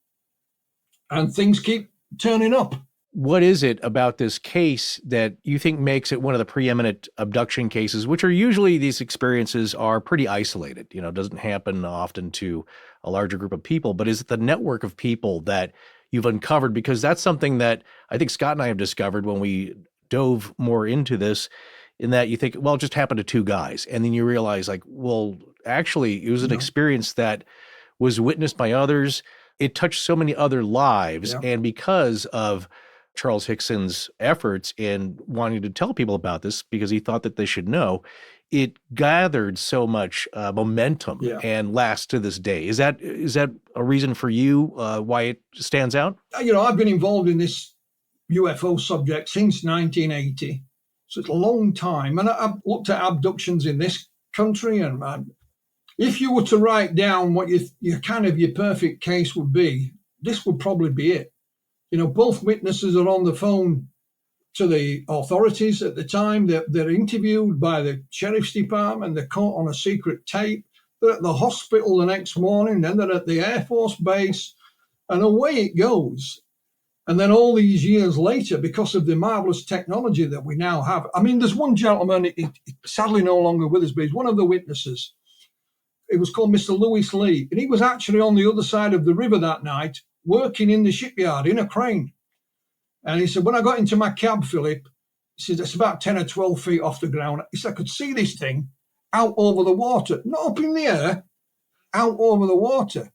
And things keep turning up. What is it about this case that you think makes it one of the preeminent abduction cases, which are usually these experiences are pretty isolated, doesn't happen often to a larger group of people, but is it the network of people that you've uncovered? Because that's something that I think Scott and I have discovered when we dove more into this, in that you think, well, it just happened to two guys. And then you realize like, well, actually it was an experience that was witnessed by others. It touched so many other lives. Yeah. And because of Charles Hickson's efforts in wanting to tell people about this, because he thought that they should know, it gathered so much momentum and lasts to this day. Is that a reason for you why it stands out? I've been involved in this UFO subject since 1980. So it's a long time. And I've looked at abductions in this country. And if you were to write down what your perfect case would be, this would probably be it. Both witnesses are on the phone to the authorities at the time. They're interviewed by the sheriff's department. They're caught on a secret tape. They're at the hospital the next morning. Then they're at the Air Force base. And away it goes. And then all these years later, because of the marvelous technology that we now have, there's one gentleman, he's sadly no longer with us, but he's one of the witnesses. It was called Mr. Lewis Lee. And he was actually on the other side of the river that night, working in the shipyard in a crane. And he said, when I got into my cab, Philip, he said, it's about 10 or 12 feet off the ground. He said, I could see this thing out over the water, not up in the air, out over the water.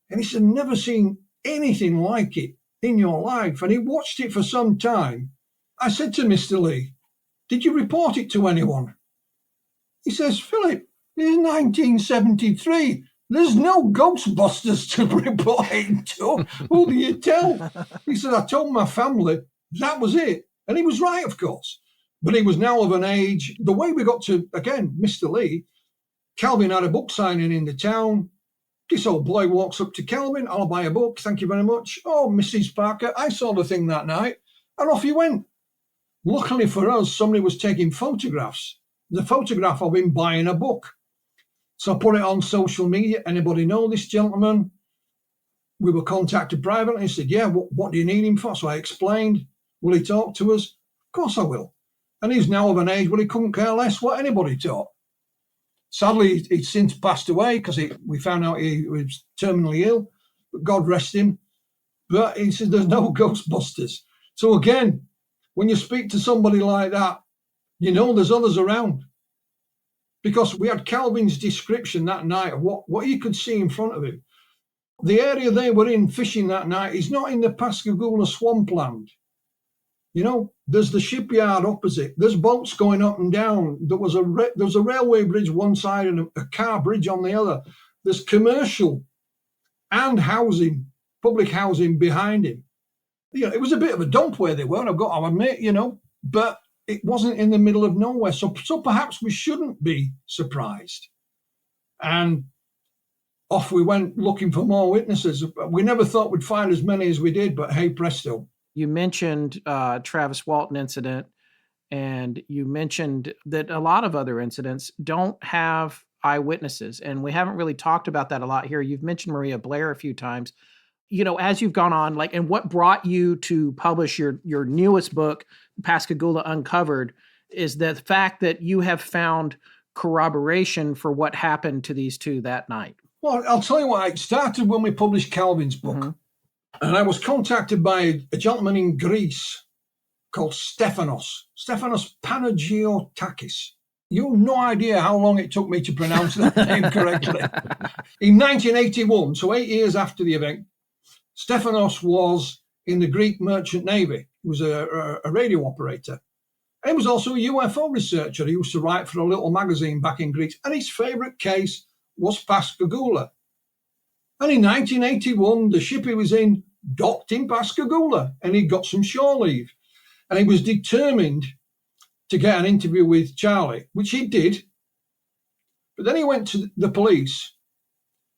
And he said, never seen anything like it in your life. And he watched it for some time. I said to Mr. Lee, did you report it to anyone? He says, Philip, it's 1973. There's no Ghostbusters to report it to. Who do you tell? He said, I told my family that was it. And he was right, of course. But he was now of an age. The way we got to, again, Mr. Lee, Calvin had a book signing in the town. This old boy walks up to Calvin. I'll buy a book. Thank you very much. Oh, Mrs. Parker, I saw the thing that night. And off he went. Luckily for us, somebody was taking photographs. The photograph of him buying a book. So I put it on social media. Anybody know this gentleman? We were contacted privately and said, yeah, what do you need him for? So I explained, will he talk to us? Of course I will. And he's now of an age where he couldn't care less what anybody taught. Sadly, he's since passed away because we found out he was terminally ill, but God rest him. But he said there's no Ghostbusters. So again, when you speak to somebody like that, there's others around. Because we had Calvin's description that night of what he could see in front of him. The area they were in fishing that night is not in the Pascagoula swampland. There's the shipyard opposite. There's boats going up and down. There was a railway bridge one side and a car bridge on the other. There's commercial and housing, public housing behind him. It was a bit of a dump where they were, I've got to admit, but it wasn't in the middle of nowhere. So perhaps we shouldn't be surprised. And off we went looking for more witnesses. We never thought we'd find as many as we did, but hey, presto. You mentioned Travis Walton incident, and you mentioned that a lot of other incidents don't have eyewitnesses, and we haven't really talked about that a lot here. You've mentioned Maria Blair a few times. As you've gone on, and what brought you to publish your newest book, Pascagoula Uncovered, is the fact that you have found corroboration for what happened to these two that night. Well, I'll tell you what, it started when we published Calvin's book. Mm-hmm. And I was contacted by a gentleman in Greece called Stephanos Panagiotakis. You have no idea how long it took me to pronounce that name correctly. In 1981, so 8 years after the event, Stephanos was in the Greek merchant navy. He was a radio operator. And he was also a UFO researcher. He used to write for a little magazine back in Greece. And his favourite case was Pascagoula. And in 1981, the ship he was in docked in Pascagoula and he got some shore leave. And he was determined to get an interview with Charlie, which he did. But then he went to the police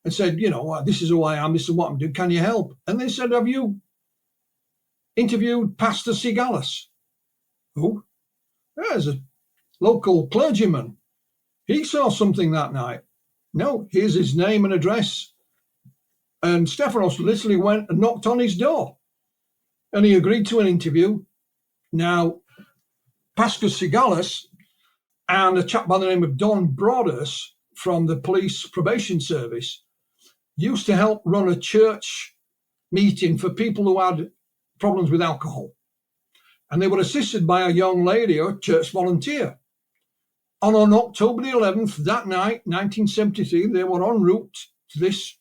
and said, this is who I am, this is what I'm doing, can you help? And they said, have you interviewed Pastor Sigalis? Who? There's a local clergyman. He saw something that night. No, here's his name and address. And Stephanos literally went and knocked on his door. And he agreed to an interview. Now, Pastor Sigalis and a chap by the name of Don Broadhurst from the police probation service used to help run a church meeting for people who had problems with alcohol. And they were assisted by a young lady, a church volunteer. And on October the 11th, that night, 1973, they were en route to this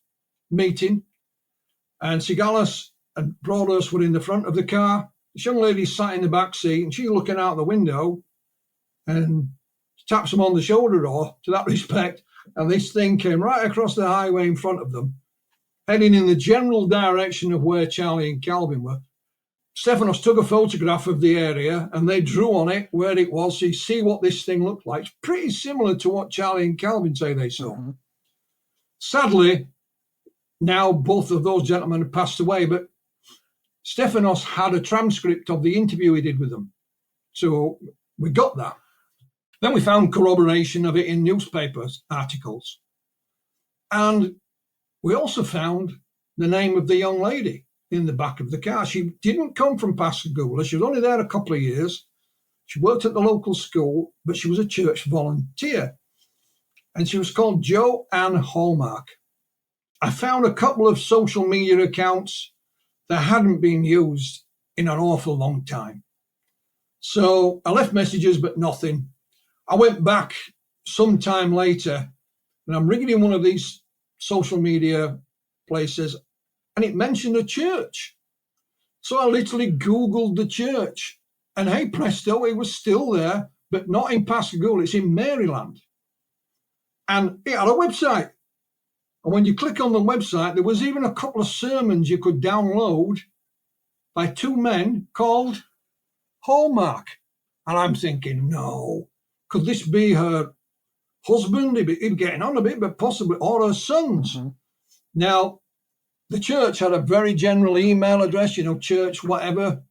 meeting. And Sigalis and Broadhurst were in the front of the car. This young lady sat in the back seat, and she's looking out the window and taps them on the shoulder, or to that respect. And this thing came right across the highway in front of them, heading in the general direction of where Charlie and Calvin were. Stephanos took a photograph of the area and they drew on it where it was. So you see what this thing looked like. It's pretty similar to what Charlie and Calvin say they saw. Mm-hmm. Sadly, now both of those gentlemen have passed away, but Stephanos had a transcript of the interview he did with them. So we got that. Then we found corroboration of it in newspaper articles. And we also found the name of the young lady in the back of the car. She didn't come from Pascagoula. She was only there a couple of years. She worked at the local school, but she was a church volunteer. And she was called Jo Ann Hallmark. I found a couple of social media accounts that hadn't been used in an awful long time. So I left messages, but nothing. I went back sometime later, and I'm ringing in one of these social media places, and it mentioned a church. So I literally Googled the church, and hey presto, it was still there, but not in Pascagoula. It's in Maryland. And it had a website. And when you click on the website, there was even a couple of sermons you could download by two men called Hallmark. And I'm thinking, no, could this be her husband? He'd be getting on a bit, but possibly, or her sons. Mm-hmm. Now, the church had a very general email address, church, whatever.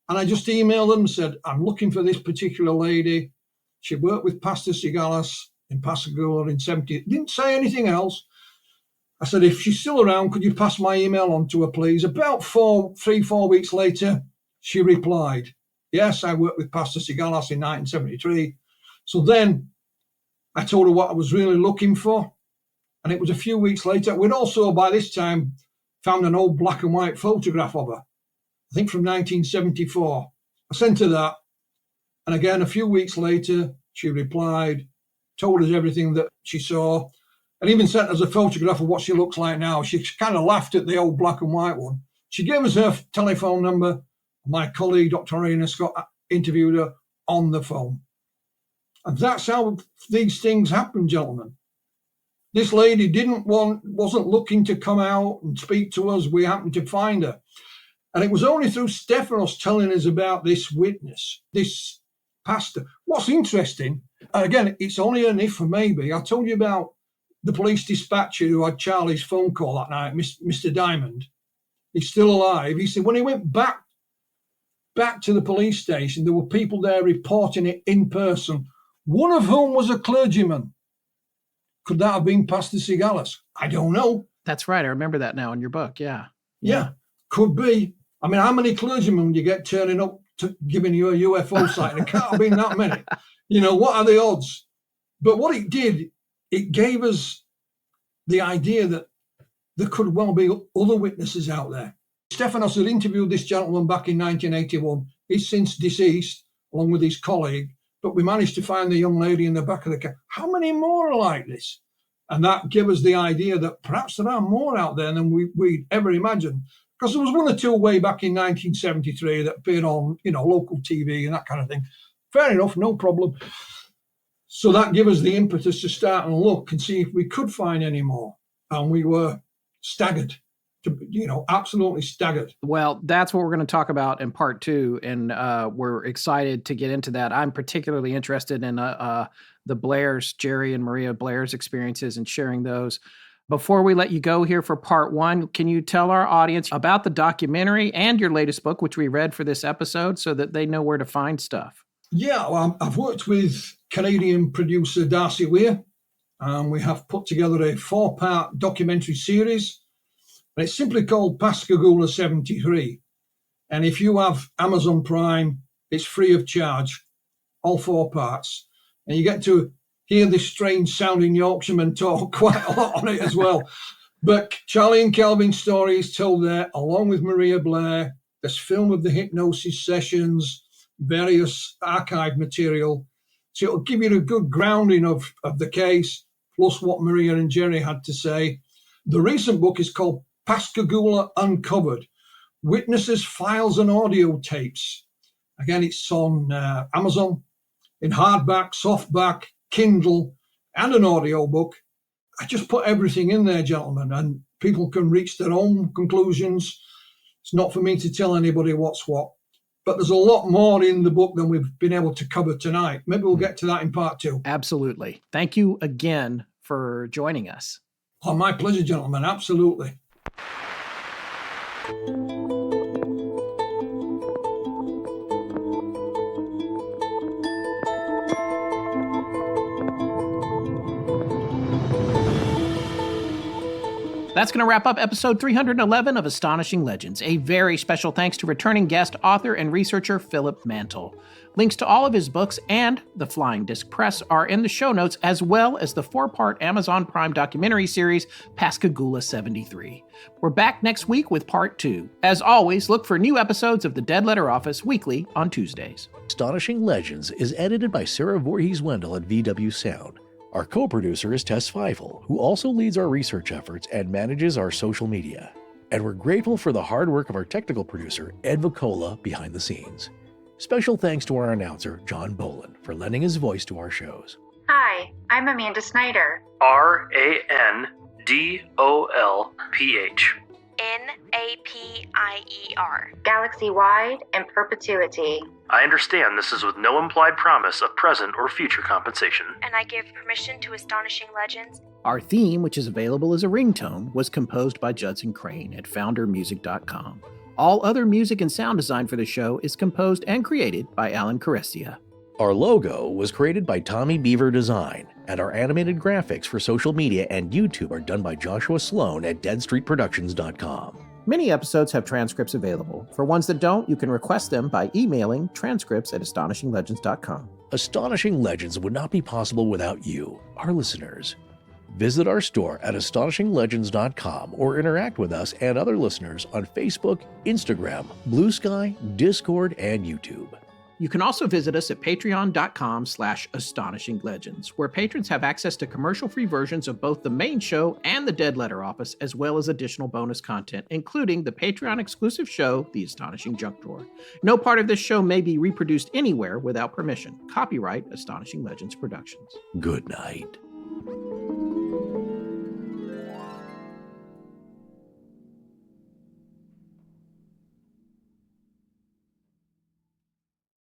And I just emailed them and said, I'm looking for this particular lady. She worked with Pastor Sigalis in Pascagoula in 70. Didn't say anything else. I said, if she's still around, could you pass my email on to her, please? About 4 weeks later, she replied, yes, I worked with Pastor Sigalis in 1973. So then I told her what I was really looking for. And it was a few weeks later. We'd also, by this time, found an old black and white photograph of her, I think from 1974. I sent her that. And again, a few weeks later, she replied, told us everything that she saw, and even sent us a photograph of what she looks like now. She kind of laughed at the old black and white one. She gave us her telephone number. My colleague, Dr. Arena Scott, interviewed her on the phone. And that's how these things happen, gentlemen. This lady wasn't looking to come out and speak to us. We happened to find her. And it was only through Stephanos telling us about this witness, this pastor. What's interesting, again, it's only an if or maybe. I told you about the police dispatcher who had Charlie's phone call that night, Mr. Diamond. He's still alive. He said when he went back to the police station, there were people there reporting it in person, one of whom was a clergyman. Could that have been Pastor Sigalis? I don't know. That's right. I remember that now in your book. Yeah. Yeah, could be. I mean, how many clergymen do you get turning up to giving you a UFO sighting? It can't have been that many. What are the odds? But what it did, it gave us the idea that there could well be other witnesses out there. Stephanos had interviewed this gentleman back in 1981. He's since deceased, along with his colleague, but we managed to find the young lady in the back of the car. How many more are like this? And that gave us the idea that perhaps there are more out there than we'd ever imagined. Because there was one or two way back in 1973 that appeared on, local TV and that kind of thing. Fair enough, no problem. So that gave us the impetus to start and look and see if we could find any more. And we were staggered, absolutely staggered. Well, that's what we're going to talk about in part 2. And we're excited to get into that. I'm particularly interested in the Blairs, Jerry and Maria Blair's experiences and sharing those. Before we let you go here for part one, can you tell our audience about the documentary and your latest book, which we read for this episode, so that they know where to find stuff? Yeah, well, I've worked with Canadian producer Darcy Weir, and we have put together a 4-part documentary series. And it's simply called Pascagoula 73. And if you have Amazon Prime, it's free of charge, all 4 parts. And you get to hear this strange sounding Yorkshireman talk quite a lot on it as well. But Charlie and Kelvin's story is told there, along with Maria Blair. There's film of the hypnosis sessions, various archive material. So it'll give you a good grounding of the case, plus what Maria and Jerry had to say. The recent book is called Pascagoula Uncovered, Witnesses, Files and Audio Tapes. Again, it's on Amazon in hardback, softback, Kindle, and an audio book. I just put everything in there, gentlemen, and people can reach their own conclusions. It's not for me to tell anybody what's what, but there's a lot more in the book than we've been able to cover tonight. Maybe we'll get to that in part 2. Absolutely. Thank you again for joining us. Oh, my pleasure, gentlemen. Absolutely. That's going to wrap up episode 311 of Astonishing Legends. A very special thanks to returning guest, author, and researcher Philip Mantle. Links to all of his books and the Flying Disc Press are in the show notes, as well as the 4-part Amazon Prime documentary series, Pascagoula 73. We're back next week with part 2. As always, look for new episodes of the Dead Letter Office weekly on Tuesdays. Astonishing Legends is edited by Sarah Voorhees-Wendell at VW Sound. Our co-producer is Tess Feifel, who also leads our research efforts and manages our social media. And we're grateful for the hard work of our technical producer, Ed Vicola, behind the scenes. Special thanks to our announcer, John Boland, for lending his voice to our shows. Hi, I'm Amanda Snyder. RANDOLPH. NAPIER. Galaxy-wide and perpetuity. I understand this is with no implied promise of present or future compensation. And I give permission to Astonishing Legends. Our theme, which is available as a ringtone, was composed by Judson Crane at foundermusic.com. All other music and sound design for the show is composed and created by Alan Carestia. Our logo was created by Tommy Beaver Design, and our animated graphics for social media and YouTube are done by Joshua Sloan at deadstreetproductions.com. Many episodes have transcripts available. For ones that don't, you can request them by emailing transcripts@astonishinglegends.com. Astonishing Legends would not be possible without you, our listeners. Visit our store at astonishinglegends.com or interact with us and other listeners on Facebook, Instagram, Blue Sky, Discord, and YouTube. You can also visit us at patreon.com/astonishinglegends, where patrons have access to commercial-free versions of both the main show and the Dead Letter Office, as well as additional bonus content, including the Patreon-exclusive show, The Astonishing Junk Drawer. No part of this show may be reproduced anywhere without permission. Copyright Astonishing Legends Productions. Good night.